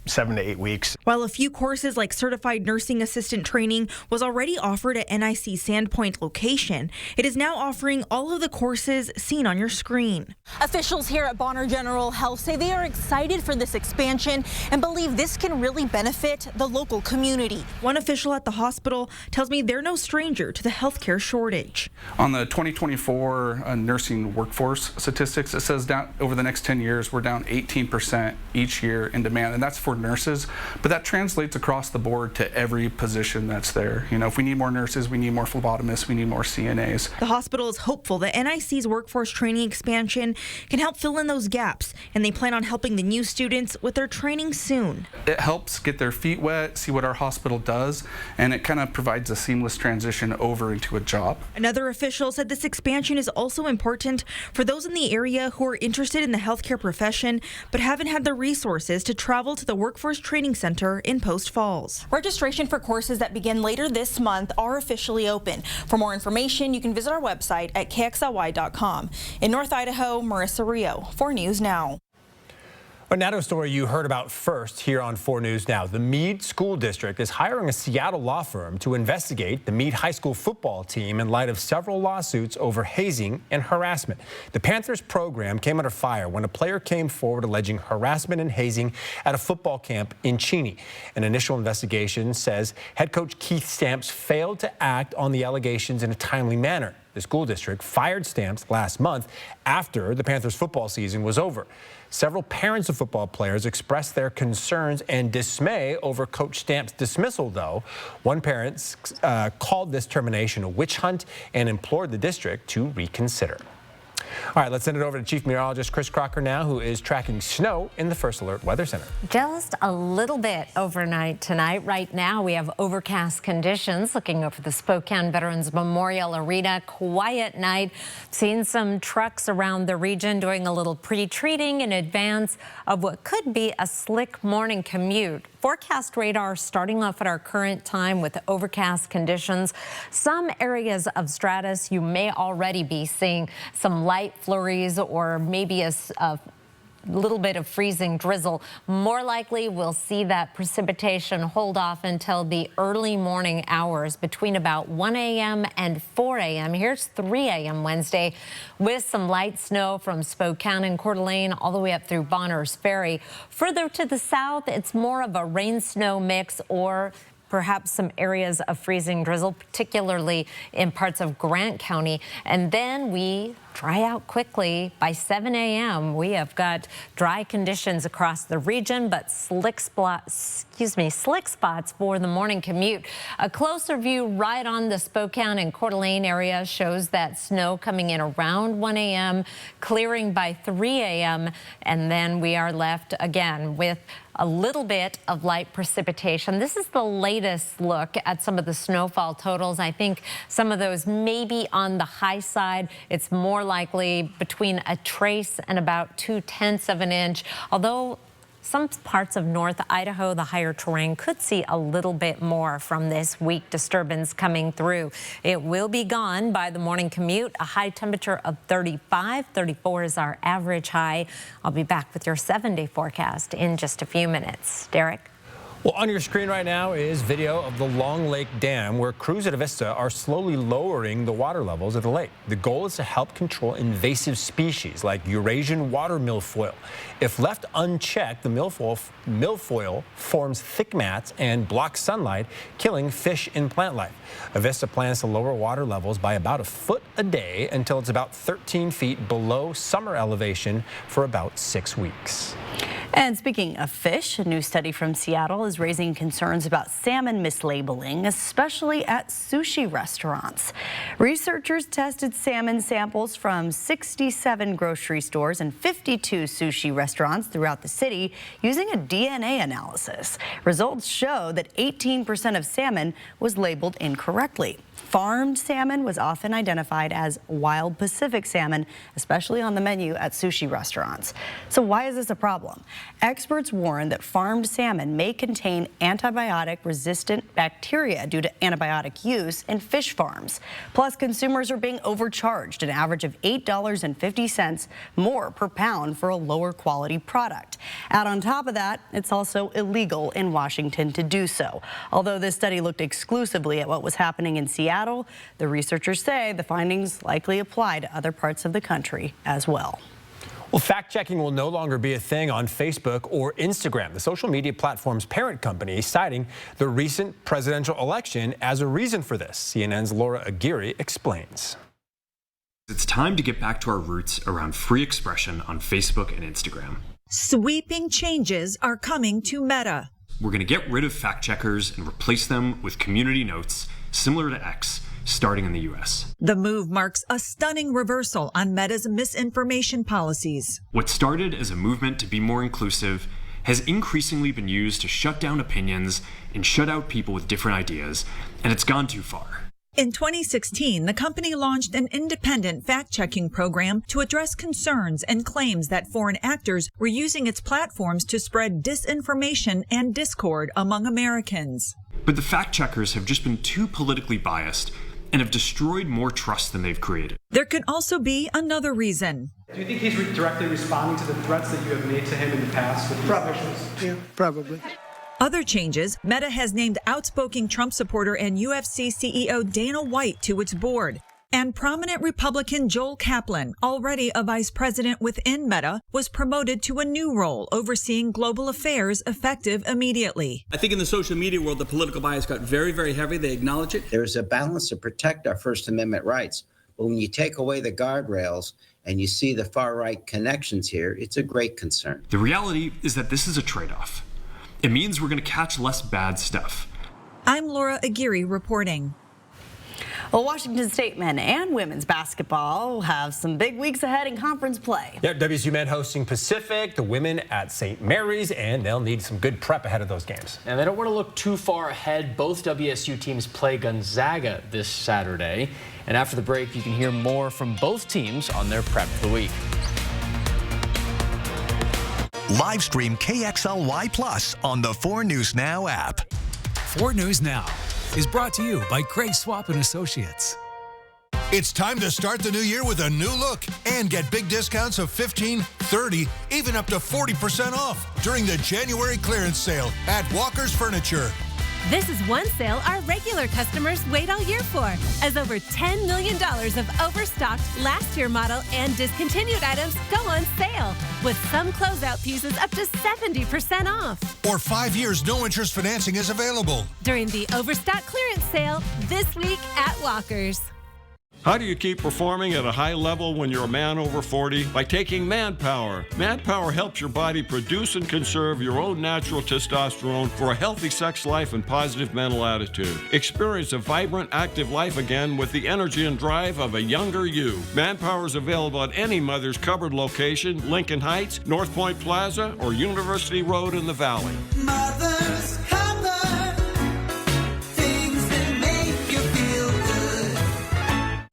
[SPEAKER 14] 7 to 8 weeks.
[SPEAKER 23] While a few courses like Certified Nursing Assistant training was already offered at NIC Sandpoint location, it is now offering all of the courses seen on your screen.
[SPEAKER 24] Officials here at Bonner General Health say they are excited for this expansion and believe this can really benefit the local community.
[SPEAKER 23] One official at the hospital tells me they're no stranger to the healthcare shortage.
[SPEAKER 25] On the 2024 nursing workforce statistics, it says down over the next 10 years, we're down 18% each year in demand, and that's for nurses, but that translates across the board to every position that's there. You know, if we need more nurses, we need more phlebotomists, we need more CNAs.
[SPEAKER 23] The hospital is hopeful that NIC's workforce training expansion can help fill in those gaps, and they plan on helping the new students with their training soon.
[SPEAKER 25] It helps get their feet wet, see what our hospital does, and it kind of provides a seamless transition over into a job.
[SPEAKER 23] Another official said this expansion is also important for those in the area who are interested in the healthcare profession but haven't had the resources to travel to the Workforce Training Center in Post Falls.
[SPEAKER 24] Registration for courses that begin later this month are officially open. For more information, you can visit our website at kxly.com. In North Idaho, Marissa Rio, 4 News Now.
[SPEAKER 3] A NATO story you heard about first here on 4 News Now. The Meade School District is hiring a Seattle law firm to investigate the Meade High School football team in light of several lawsuits over hazing and harassment. The Panthers program came under fire when a player came forward alleging harassment and hazing at a football camp in Cheney. An initial investigation says head coach Keith Stamps failed to act on the allegations in a timely manner. The school district fired Stamps last month after the Panthers football season was over. Several parents of football players expressed their concerns and dismay over Coach Stamps' dismissal, though. One parent called this termination a witch hunt and implored the district to reconsider. All right, let's send it over to Chief Meteorologist Chris Crocker now, who is tracking snow in the First Alert Weather Center.
[SPEAKER 2] Just a little bit overnight tonight. Right now, we have overcast conditions. Looking over the Spokane Veterans Memorial Arena, quiet night. Seeing some trucks around the region doing a little pre-treating in advance of what could be a slick morning commute. Forecast radar starting off at our current time with overcast conditions. Some areas of stratus you may already be seeing some light flurries or maybe a little bit of freezing drizzle. More likely we'll see that precipitation hold off until the early morning hours between about 1 a.m. and 4 a.m. Here's 3 a.m. Wednesday with some light snow from Spokane and Coeur d'Alene all the way up through Bonners Ferry. Further to the south, it's more of a rain-snow mix or perhaps some areas of freezing drizzle, particularly in parts of Grant County. And then we dry out quickly. By 7 a.m., we have got dry conditions across the region, but slick spots for the morning commute. A closer view right on the Spokane and Coeur d'Alene area shows that snow coming in around 1 a.m., clearing by 3 a.m., and then we are left again with a little bit of light precipitation. This is the latest look at some of the snowfall totals. I think some of those may be on the high side. It's more likely between a trace and about 0.2 of an inch, although some parts of North Idaho, the higher terrain, could see a little bit more from this weak disturbance coming through. It will be gone by the morning commute. A high temperature of 35, 34 is our average high. I'll be back with your 7-day forecast in just a few minutes. Derek?
[SPEAKER 3] Well, on your screen right now is video of the Long Lake Dam, where crews at Avista are slowly lowering the water levels of the lake. The goal is to help control invasive species like Eurasian water milfoil. If left unchecked, the milfoil forms thick mats and blocks sunlight, killing fish and plant life. Avista plans to lower water levels by about 1 foot a day until it's about 13 feet below summer elevation for about 6 weeks.
[SPEAKER 1] And speaking of fish, a new study from Seattle is raising concerns about salmon mislabeling, especially at sushi restaurants. Researchers tested salmon samples from 67 grocery stores and 52 sushi restaurants throughout the city using a DNA analysis. Results show that 18% of salmon was labeled incorrectly. Farmed salmon was often identified as wild Pacific salmon, especially on the menu at sushi restaurants. So why is this a problem? Experts warn that farmed salmon may contain antibiotic-resistant bacteria due to antibiotic use in fish farms. Plus, consumers are being overcharged an average of $8.50 more per pound for a lower quality product. Add on top of that, it's also illegal in Washington to do so. Although this study looked exclusively at what was happening in Seattle, the researchers say the findings likely apply to other parts of the country as well.
[SPEAKER 3] Well, fact-checking will no longer be a thing on Facebook or Instagram, the social media platform's parent company, citing the recent presidential election as a reason for this. CNN's Laura Aguirre explains.
[SPEAKER 7] It's time to get back to our roots around free expression on Facebook and Instagram.
[SPEAKER 8] Sweeping changes are coming to Meta.
[SPEAKER 7] We're going to get rid of fact-checkers and replace them with community notes similar to X, starting in the U.S.
[SPEAKER 8] The move marks a stunning reversal on Meta's misinformation policies.
[SPEAKER 7] What started as a movement to be more inclusive has increasingly been used to shut down opinions and shut out people with different ideas, and it's gone too far.
[SPEAKER 8] In 2016, the company launched an independent fact-checking program to address concerns and claims that foreign actors were using its platforms to spread disinformation and discord among Americans.
[SPEAKER 7] But the fact-checkers have just been too politically biased and have destroyed more trust than they've created.
[SPEAKER 8] There could also be another reason.
[SPEAKER 9] Do you think he's directly responding to the threats that you have made to him in the past with these issues?
[SPEAKER 8] Yeah, probably. Other changes, Meta has named outspoken Trump supporter and UFC CEO Dana White to its board. And prominent Republican Joel Kaplan, already a vice president within Meta, was promoted to a new role overseeing global affairs effective immediately.
[SPEAKER 10] I think in the social media world, the political bias got very, very heavy. They acknowledge it.
[SPEAKER 11] There's a balance to protect our First Amendment rights. But when you take away the guardrails and you see the far-right connections here, it's a great concern.
[SPEAKER 7] The reality is that this is a trade-off. It means we're going to catch less bad stuff.
[SPEAKER 8] I'm Laura Aguirre reporting.
[SPEAKER 1] Well, Washington State men and women's basketball will have some big weeks ahead in conference play.
[SPEAKER 3] Yeah, WSU men hosting Pacific, the women at St. Mary's, and they'll need some good prep ahead of those games.
[SPEAKER 13] And they don't want to look too far ahead. Both WSU teams play Gonzaga this Saturday. And after the break, you can hear more from both teams on their prep for the week.
[SPEAKER 15] Live stream KXLY Plus on the 4 News Now app.
[SPEAKER 12] 4 News Now is brought to you by Craig Swap & Associates.
[SPEAKER 16] It's time to start the new year with a new look and get big discounts of 15, 30, even up to 40% off during the January clearance sale at Walker's Furniture.
[SPEAKER 17] This is one sale our regular customers wait all year for, as over $10 million of overstocked last year model and discontinued items go on sale, with some closeout pieces up to 70% off.
[SPEAKER 16] Or 5 years, no interest financing is available.
[SPEAKER 17] During the overstock clearance sale this week at Walker's.
[SPEAKER 18] How do you keep performing at a high level when you're a man over 40? By taking Manpower. Manpower helps your body produce and conserve your own natural testosterone for a healthy sex life and positive mental attitude. Experience a vibrant, active life again with the energy and drive of a younger you. Manpower is available at any Mother's Cupboard location, Lincoln Heights, North Point Plaza, or University Road in the Valley.
[SPEAKER 19] Mother's Cupboard, things that make you feel good.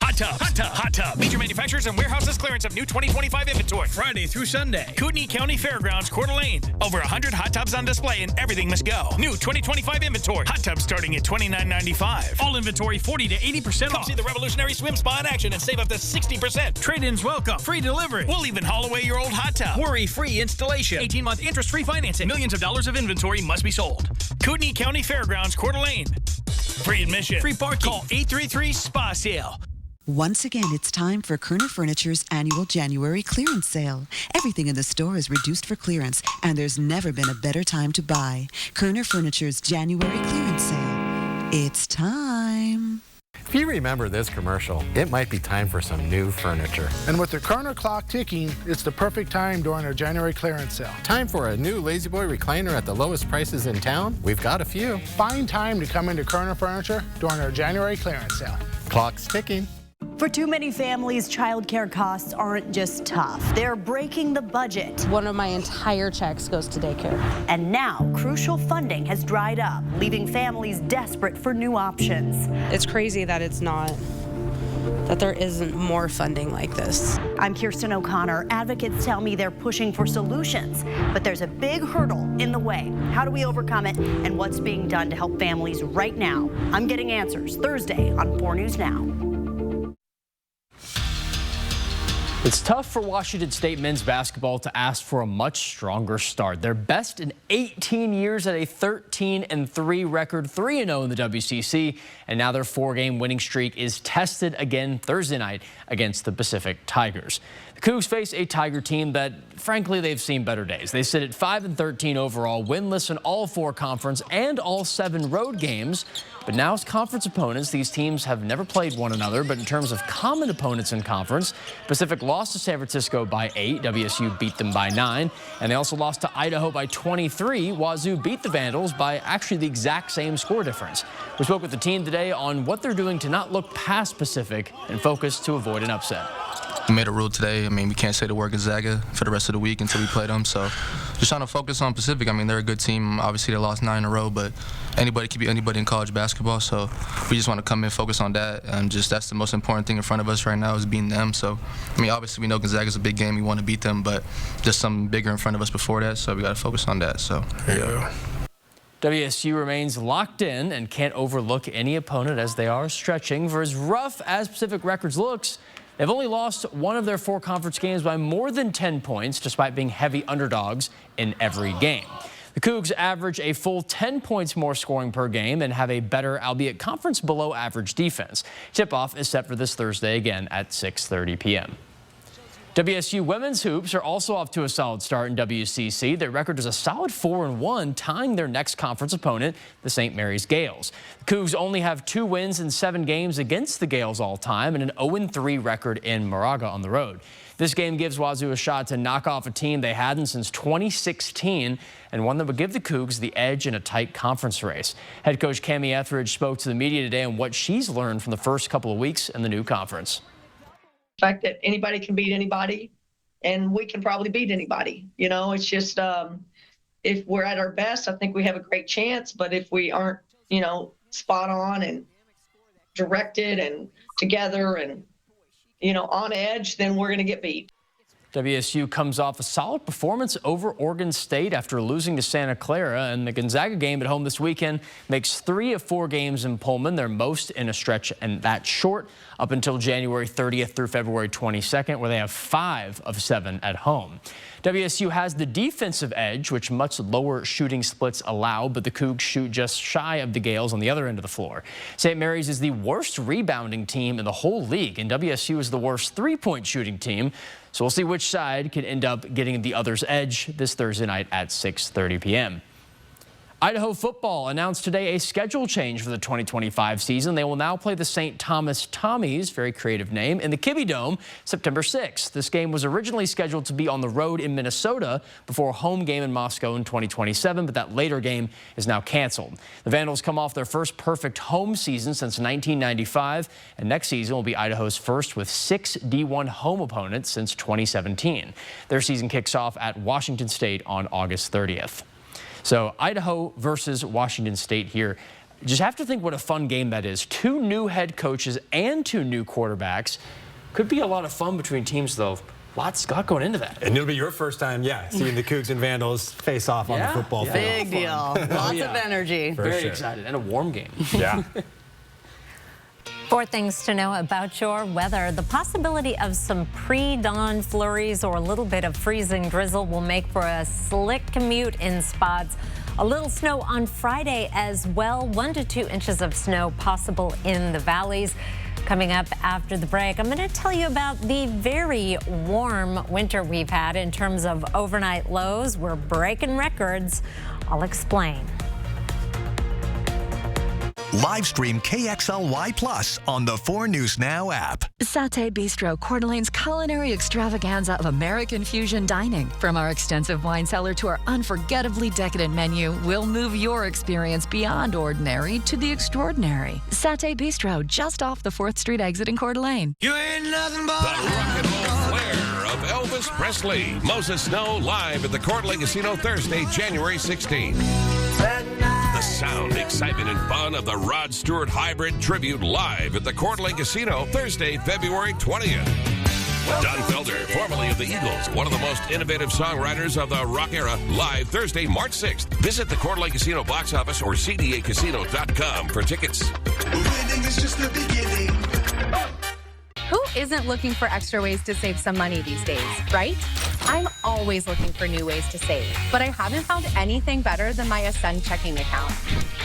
[SPEAKER 20] Hot tub, hot tub, hot tub. Major manufacturers and warehouses clearance of new 2025 inventory. Friday through Sunday. Kootenai County Fairgrounds, Coeur d'Alene. Over 100 hot tubs on display and everything must go. New 2025 inventory. Hot tubs starting at $29.95. All inventory 40 to 80% off. Come see the revolutionary swim spa in action and save up to 60%. Trade-ins welcome. Free delivery. We'll even haul away your old hot tub. Worry-free installation. 18-month interest-free financing. Millions of dollars of inventory must be sold. Kootenai County Fairgrounds, Coeur d'Alene. Free admission. Free parking. Call 833-SPA-SALE.
[SPEAKER 17] Once again, it's time for Kerner Furniture's annual January clearance sale. Everything in the store is reduced for clearance, and there's never been a better time to buy. Kerner Furniture's January clearance sale. It's time.
[SPEAKER 18] If you remember this commercial, it might be time for some new furniture.
[SPEAKER 21] And with the Kerner clock ticking, it's the perfect time during our January clearance sale.
[SPEAKER 18] Time for a new Lazy Boy recliner at the lowest prices in town? We've got a few.
[SPEAKER 21] Find time to come into Kerner Furniture during our January clearance sale.
[SPEAKER 18] Clock's ticking.
[SPEAKER 1] For too many families, childcare costs aren't just tough. They're breaking the budget.
[SPEAKER 26] One of my entire checks goes to daycare.
[SPEAKER 1] And now, crucial funding has dried up, leaving families desperate for new options.
[SPEAKER 26] It's crazy that that there isn't more funding like this.
[SPEAKER 1] I'm Kirsten O'Connor. Advocates tell me they're pushing for solutions, but there's a big hurdle in the way. How do we overcome it, and what's being done to help families right now? I'm getting answers Thursday on 4 News Now.
[SPEAKER 13] It's tough for Washington State men's basketball to ask for a much stronger start. They're best in 18 years at a 13-3 record, 3-0 in the WCC, and now their 4-game winning streak is tested again Thursday night against the Pacific Tigers. The Cougs face a Tiger team that, frankly, they've seen better days. They sit at 5-13 overall, winless in all 4 conference and all 7 road games. But now as conference opponents, these teams have never played one another, but in terms of common opponents in conference, Pacific lost to San Francisco by 8, WSU beat them by 9, and they also lost to Idaho by 23. Wazoo beat the Vandals by actually the exact same score difference. We spoke with the team today on what they're doing to not look past Pacific and focus to avoid an upset.
[SPEAKER 27] We made a rule today. I mean, we can't say the word Gonzaga for the rest of the week until we play them. So just trying to focus on Pacific. I mean, they're a good team. Obviously, they lost 9 in a row, but anybody can be anybody in college basketball. So we just want to come in, focus on that. And just that's the most important thing in front of us right now is beating them. So, I mean, obviously, we know Gonzaga's a big game. We want to beat them, but there's something bigger in front of us before that. So we got to focus on that. So, yeah.
[SPEAKER 13] WSU remains locked in and can't overlook any opponent as they are stretching. For as rough as Pacific records looks, they've only lost 1 of their 4 conference games by more than 10 points, despite being heavy underdogs in every game. The Cougs average a full 10 points more scoring per game and have a better, albeit conference below average defense. Tip-off is set for this Thursday again at 6:30 p.m. WSU women's hoops are also off to a solid start in WCC. Their record is a solid 4-1, tying their next conference opponent, the St. Mary's Gales. The Cougs only have 2 wins in 7 games against the Gales all time and an 0-3 record in Moraga on the road. This game gives Wazoo a shot to knock off a team they hadn't since 2016 and one that would give the Cougs the edge in a tight conference race. Head coach Cami Etheridge spoke to the media today on what she's learned from the first couple of weeks in the new conference.
[SPEAKER 4] The fact that anybody can beat anybody and we can probably beat anybody. You know, it's just if we're at our best, I think we have a great chance. But if we aren't, you know, spot on and directed and together and, you know, on edge, then we're going to get beat.
[SPEAKER 13] WSU comes off a solid performance over Oregon State after losing to Santa Clara, and the Gonzaga game at home this weekend makes 3 of 4 games in Pullman, their most in a stretch and that short up until January 30th through February 22nd, where they have 5 of 7 at home. WSU has the defensive edge, which much lower shooting splits allow, but the Cougs shoot just shy of the Gales on the other end of the floor. St. Mary's is the worst rebounding team in the whole league, and WSU is the worst 3-point shooting team. So we'll see which side can end up getting the other's edge this Thursday night at 6:30 p.m. Idaho football announced today a schedule change for the 2025 season. They will now play the St. Thomas Tommies, very creative name, in the Kibbe Dome September 6th. This game was originally scheduled to be on the road in Minnesota before a home game in Moscow in 2027, but that later game is now canceled. The Vandals come off their first perfect home season since 1995, and next season will be Idaho's first with 6 D1 home opponents since 2017. Their season kicks off at Washington State on August 30th. So Idaho versus Washington State here. Just have to think what a fun game that is. 2 new head coaches and 2 new quarterbacks. Could be a lot of fun between teams, though. Lots going into that.
[SPEAKER 3] And it'll be your first time, seeing the Cougs and Vandals face off on the football field.
[SPEAKER 1] Big deal. Lots of energy.
[SPEAKER 13] Very excited. And a warm game.
[SPEAKER 3] Yeah.
[SPEAKER 2] 4 things to know about your weather. The possibility of some pre-dawn flurries or a little bit of freezing drizzle will make for a slick commute in spots. A little snow on Friday as well. 1 to 2 inches of snow possible in the valleys. Coming up after the break, I'm going to tell you about the very warm winter we've had in terms of overnight lows. We're breaking records. I'll explain.
[SPEAKER 15] Live stream KXLY Plus on the 4 News Now app.
[SPEAKER 5] Satay Bistro, Coeur d'Alene's culinary extravaganza of American fusion dining. From our extensive wine cellar to our unforgettably decadent menu, we'll move your experience beyond ordinary to the extraordinary. Satay Bistro, just off the 4th Street exit in Coeur d'Alene.
[SPEAKER 6] You ain't nothing but the rock and roll flair of Elvis Presley. Moses Snow live at the Coeur d'Alene Casino Thursday, January 16th. The sound, excitement, and fun of the Rod Stewart Hybrid Tribute live at the Coeur d'Alene Casino Thursday, February 20th. Don Felder, formerly of the Eagles, one of the most innovative songwriters of the rock era, live Thursday, March 6th. Visit the Coeur d'Alene Casino box office or cdacasino.com for tickets.
[SPEAKER 19] Winning is just the beginning.
[SPEAKER 14] Who isn't looking for extra ways to save some money these days, right? I'm always looking for new ways to save, but I haven't found anything better than my Ascend checking account.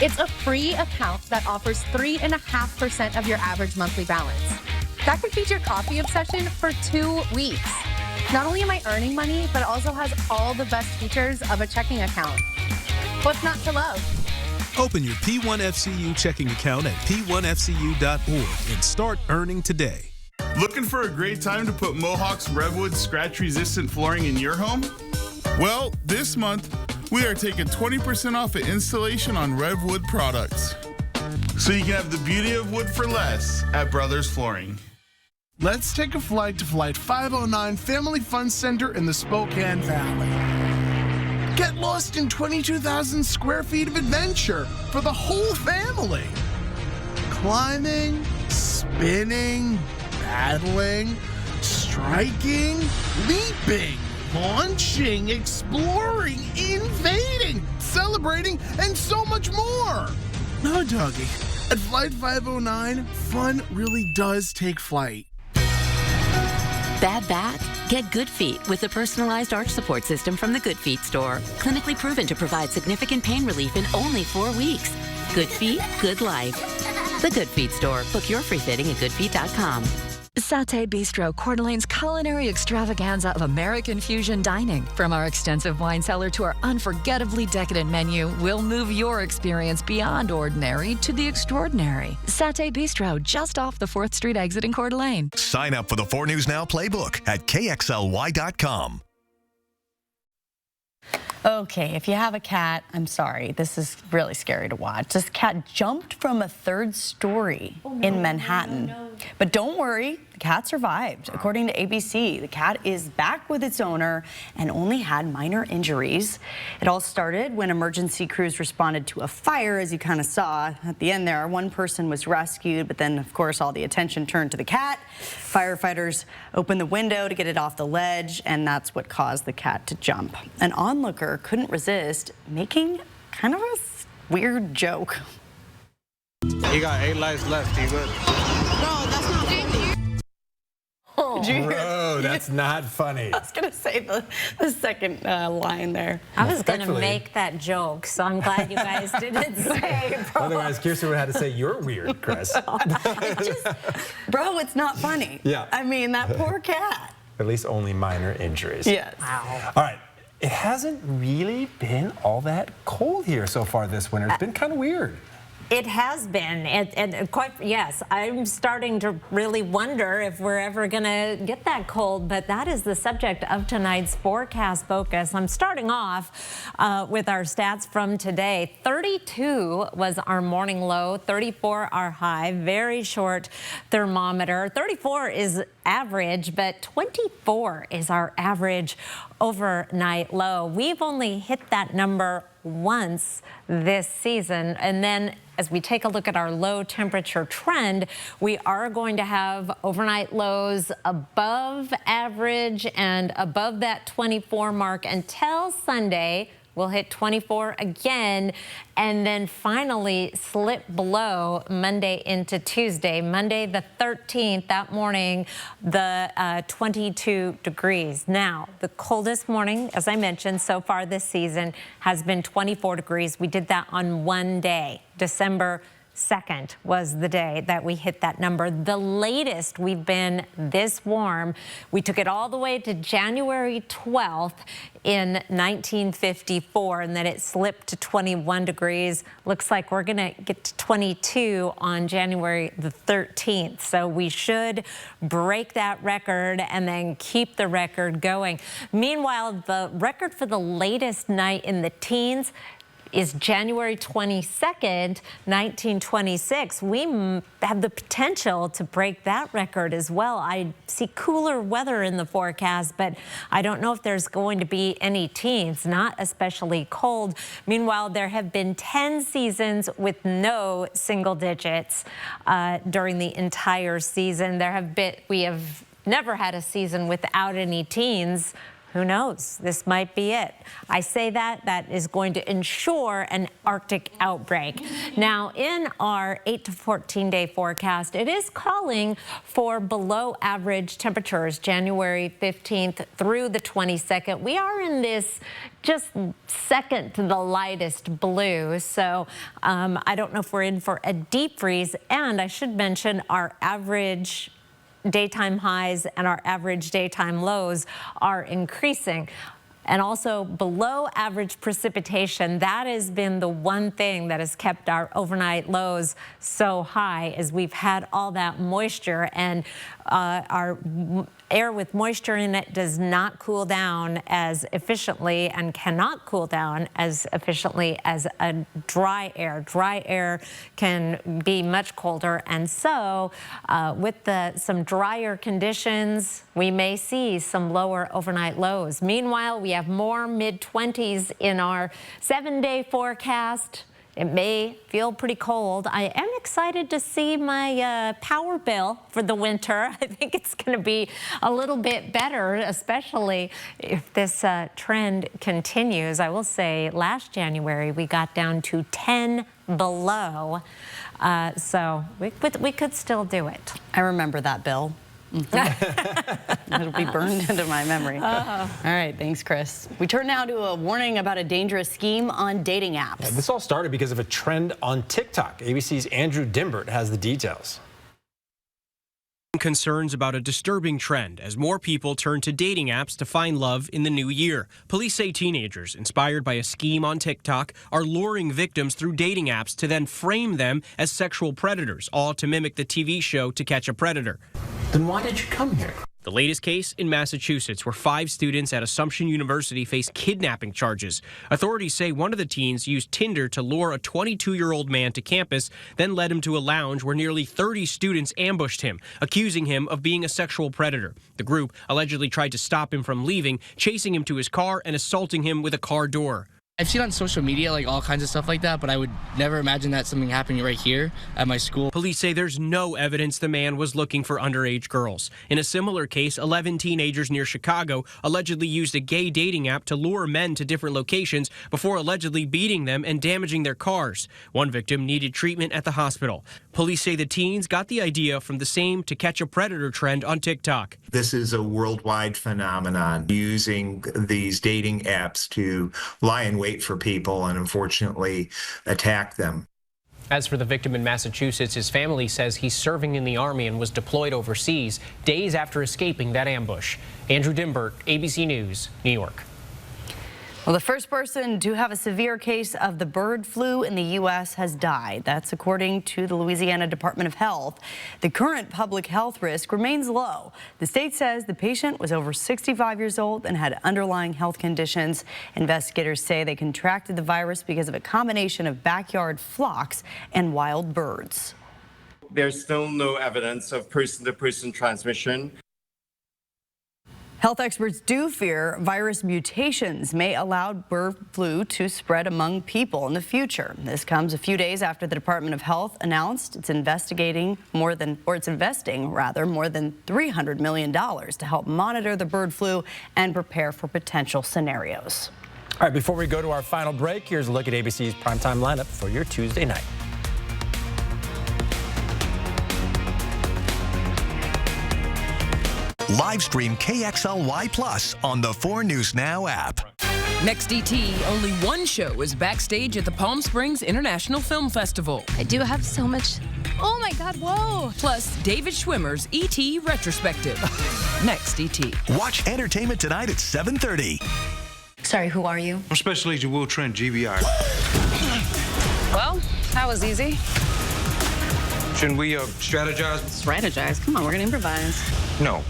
[SPEAKER 14] It's a free account that offers 3.5% of your average monthly balance. That can feed your coffee obsession for 2 weeks. Not only am I earning money, but it also has all the best features of a checking account. What's not to love?
[SPEAKER 12] Open your P1FCU checking account at p1fcu.org and start earning today.
[SPEAKER 22] Looking for a great time to put Mohawk's Redwood scratch-resistant flooring in your home? Well, this month, we are taking 20% off of installation on Redwood products. So you can have the beauty of wood for less at Brothers Flooring.
[SPEAKER 21] Let's take a flight to Flight 509 Family Fun Center in the Spokane Valley. Get lost in 22,000 square feet of adventure for the whole family. Climbing, spinning, paddling, striking, leaping, launching, exploring, invading, celebrating, and so much more. No, doggy. At Flight 509, fun really does take flight.
[SPEAKER 23] Bad back? Get Good Feet with the personalized arch support system from the Good Feet store. Clinically proven to provide significant pain relief in only 4 weeks. Good Feet, good life. The Good Feet store. Book your free fitting at goodfeet.com.
[SPEAKER 5] Satay Bistro, Coeur d'Alene's culinary extravaganza of American fusion dining. From our extensive wine cellar to our unforgettably decadent menu, we'll move your experience beyond ordinary to the extraordinary. Satay Bistro, just off the 4th Street exit in Coeur d'Alene.
[SPEAKER 15] Sign up for the 4 News Now playbook at KXLY.com.
[SPEAKER 1] Okay, if you have a cat, I'm sorry, this is really scary to watch. This cat jumped from a 3rd story in Manhattan. But don't worry, the cat survived. According to ABC, the cat is back with its owner and only had minor injuries. It all started when emergency crews responded to a fire, as you kind of saw at the end there. One person was rescued, but then, of course, all the attention turned to the cat. Firefighters opened the window to get it off the ledge, and that's what caused the cat to jump. An onlooker couldn't resist making kind of a weird joke.
[SPEAKER 7] He got 8 lives left. He good.
[SPEAKER 1] No, that's not funny. Did you hear?
[SPEAKER 3] Bro, that's not funny.
[SPEAKER 1] I was going to say the second line there.
[SPEAKER 2] I was going to make that joke, so I'm glad you guys didn't say, bro.
[SPEAKER 3] Otherwise, Kirsten would have had to say, you're weird, Chris.
[SPEAKER 1] Bro, it's not funny.
[SPEAKER 3] Yeah.
[SPEAKER 1] I mean, that poor cat.
[SPEAKER 3] At least only minor injuries.
[SPEAKER 1] Yes.
[SPEAKER 2] Wow.
[SPEAKER 3] All right. It hasn't really been all that cold here so far this winter. It's been kind of weird.
[SPEAKER 2] It has been, and quite, yes, I'm starting to really wonder if we're ever going to get that cold, but that is the subject of tonight's forecast focus. I'm starting off with our stats from today. 32 was our morning low, 34 our high, very short thermometer. 34 is average, but 24 is our average overnight low. We've only hit that number once this season, and then as we take a look at our low temperature trend, we are going to have overnight lows above average and above that 24 mark until Sunday. We'll hit 24 again and then finally slip below Monday into Tuesday. Monday the 13th, that morning, the 22 degrees. Now, the coldest morning, as I mentioned, so far this season has been 24 degrees. We did that on one day, December 2nd was the day that we hit that number. The latest we've been this warm, we took it all the way to January 12th in 1954, and then it slipped to 21 degrees. Looks like we're gonna get to 22 on January the 13th. So we should break that record and then keep the record going. Meanwhile, the record for the latest night in the teens is January 22nd, 1926. We have the potential to break that record as well. I see cooler weather in the forecast, but I don't know if there's going to be any teens, not especially cold. Meanwhile, there have been 10 seasons with no single digits during the entire season. We have never had a season without any teens. Who knows? This might be it. I say that is going to ensure an Arctic outbreak. Now, in our 8 to 14 day forecast, it is calling for below average temperatures January 15th through the 22nd. We are in this just second to the lightest blue. So I don't know if we're in for a deep freeze. And I should mention our average daytime highs and our average daytime lows are increasing. And also below average precipitation, that has been the one thing that has kept our overnight lows so high, as we've had all that moisture, and our air with moisture in it does not cool down as efficiently and cannot cool down as efficiently as a dry air. Dry air can be much colder, and so with some drier conditions, we may see some lower overnight lows. Meanwhile, we have more mid-20s in our 7-day forecast. It may feel pretty cold. I am excited to see my power bill for the winter. I think it's going to be a little bit better, especially if this trend continues. I will say last January we got down to 10 below, so we could still do it.
[SPEAKER 1] I remember that bill. It'll be burned into my memory. All right, thanks, Chris. We turn now to a warning about a dangerous scheme on dating apps.
[SPEAKER 3] Yeah, this all started because of a trend on TikTok. ABC's Andrew Dimbert has the details.
[SPEAKER 8] Concerns about a disturbing trend as more people turn to dating apps to find love in the new year. Police say teenagers, inspired by a scheme on TikTok, are luring victims through dating apps to then frame them as sexual predators, all to mimic the TV show To Catch a Predator.
[SPEAKER 3] Then why did you come here?
[SPEAKER 8] The latest case in Massachusetts, where 5 students at Assumption University face kidnapping charges. Authorities say one of the teens used Tinder to lure a 22-year-old man to campus, then led him to a lounge where nearly 30 students ambushed him, accusing him of being a sexual predator. The group allegedly tried to stop him from leaving, chasing him to his car and assaulting him with a car door.
[SPEAKER 9] I've seen on social media like all kinds of stuff like that, but I would never imagine that something happening right here at my school.
[SPEAKER 8] Police say there's no evidence the man was looking for underage girls. In a similar case, 11 teenagers near Chicago allegedly used a gay dating app to lure men to different locations before allegedly beating them and damaging their cars. One victim needed treatment at the hospital. Police say the teens got the idea from the same To Catch a Predator trend on TikTok.
[SPEAKER 10] This is a worldwide phenomenon, using these dating apps to lie in wait for people and unfortunately attack them.
[SPEAKER 8] As for the victim in Massachusetts, his family says he's serving in the Army and was deployed overseas days after escaping that ambush. Andrew Dimbert, ABC News, New York.
[SPEAKER 1] Well, the first person to have a severe case of the bird flu in the U.S. has died. That's according to the Louisiana Department of Health. The current public health risk remains low. The state says the patient was over 65 years old and had underlying health conditions. Investigators say they contracted the virus because of a combination of backyard flocks and wild birds.
[SPEAKER 11] There's still no evidence of person-to-person transmission.
[SPEAKER 1] Health experts do fear virus mutations may allow bird flu to spread among people in the future. This comes a few days after the Department of Health announced it's investing more than $300 million to help monitor the bird flu and prepare for potential scenarios.
[SPEAKER 3] All right, before we go to our final break, here's a look at ABC's primetime lineup for your Tuesday night.
[SPEAKER 15] Live stream KXLY Plus on the 4 News Now app.
[SPEAKER 16] Next ET, only one show is backstage at the Palm Springs International Film Festival.
[SPEAKER 24] I do have so much. Oh my God, whoa.
[SPEAKER 16] Plus, David Schwimmer's ET retrospective. Next ET.
[SPEAKER 15] Watch Entertainment Tonight at 7:30.
[SPEAKER 24] Sorry, who are you?
[SPEAKER 7] I'm Special Agent Will Trent, GBI.
[SPEAKER 24] Well, that was easy.
[SPEAKER 7] Shouldn't we strategize?
[SPEAKER 24] Strategize? Come on, we're gonna improvise.
[SPEAKER 7] No.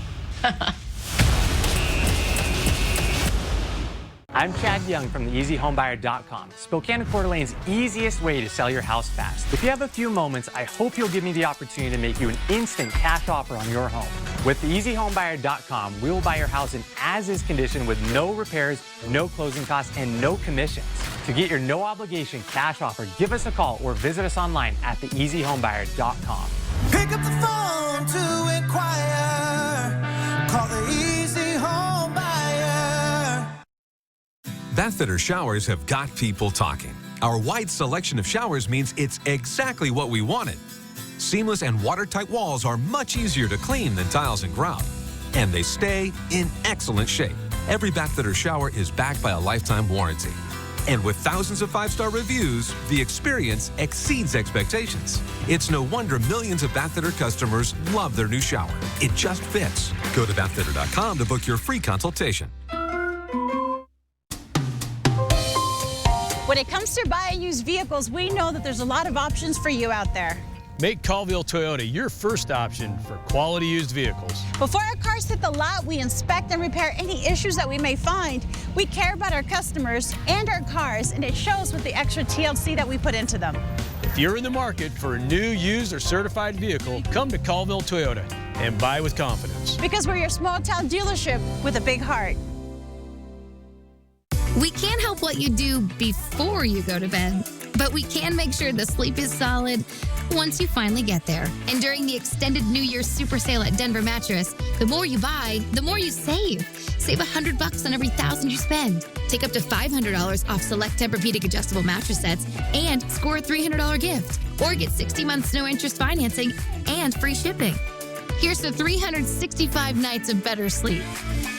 [SPEAKER 25] I'm Chad Young from the EasyHomebuyer.com, Spokane and Coeur d'Alene's easiest way to sell your house fast. If you have a few moments, I hope you'll give me the opportunity to make you an instant cash offer on your home. With the EasyHomebuyer.com, we will buy your house in as-is condition with no repairs, no closing costs, and no commissions. To get your no-obligation cash offer, give us a call or visit us online at theeasyhomebuyer.com.
[SPEAKER 19] Pick up the phone to inquire. Call the Easy Home Buyer.
[SPEAKER 28] Bathfitter showers have got people talking. Our wide selection of showers means it's exactly what we wanted. Seamless and watertight walls are much easier to clean than tiles and grout. And they stay in excellent shape. Every Bathfitter shower is backed by a lifetime warranty. And with thousands of 5-star reviews, the experience exceeds expectations. It's no wonder millions of Bathfitter customers love their new shower. It just fits. Go to bathfitter.com to book your free consultation.
[SPEAKER 29] When it comes to buying used vehicles, we know that there's a lot of options for you out there.
[SPEAKER 30] Make Colville Toyota your first option for quality used vehicles.
[SPEAKER 29] Before our cars hit the lot, we inspect and repair any issues that we may find. We care about our customers and our cars, and it shows with the extra TLC that we put into them.
[SPEAKER 30] If you're in the market for a new, used, or certified vehicle, come to Colville Toyota and buy with confidence.
[SPEAKER 29] Because we're your small town dealership with a big heart.
[SPEAKER 31] We can't help what you do before you go to bed, but we can make sure the sleep is solid once you finally get there. And during the extended New Year's super sale at Denver Mattress, the more you buy, the more you save. Save $100 on every $1,000 you spend. Take up to $500 off select Tempur-Pedic adjustable mattress sets and score a $300 gift. Or get 60 months no interest financing and free shipping. Here's to 365 nights of better sleep.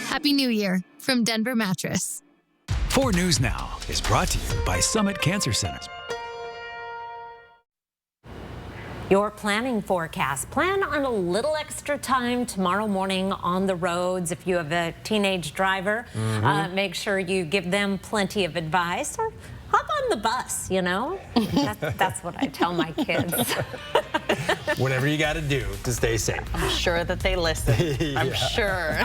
[SPEAKER 31] Happy New Year from Denver Mattress.
[SPEAKER 32] 4 News Now is brought to you by Summit Cancer Centers.
[SPEAKER 2] Your planning forecast. Plan on a little extra time tomorrow morning on the roads. If you have a teenage driver, make sure you give them plenty of advice, or hop on the bus, you know? That's what I tell my kids.
[SPEAKER 3] Whatever you got to do to stay safe.
[SPEAKER 1] I'm sure that they listen. I'm sure.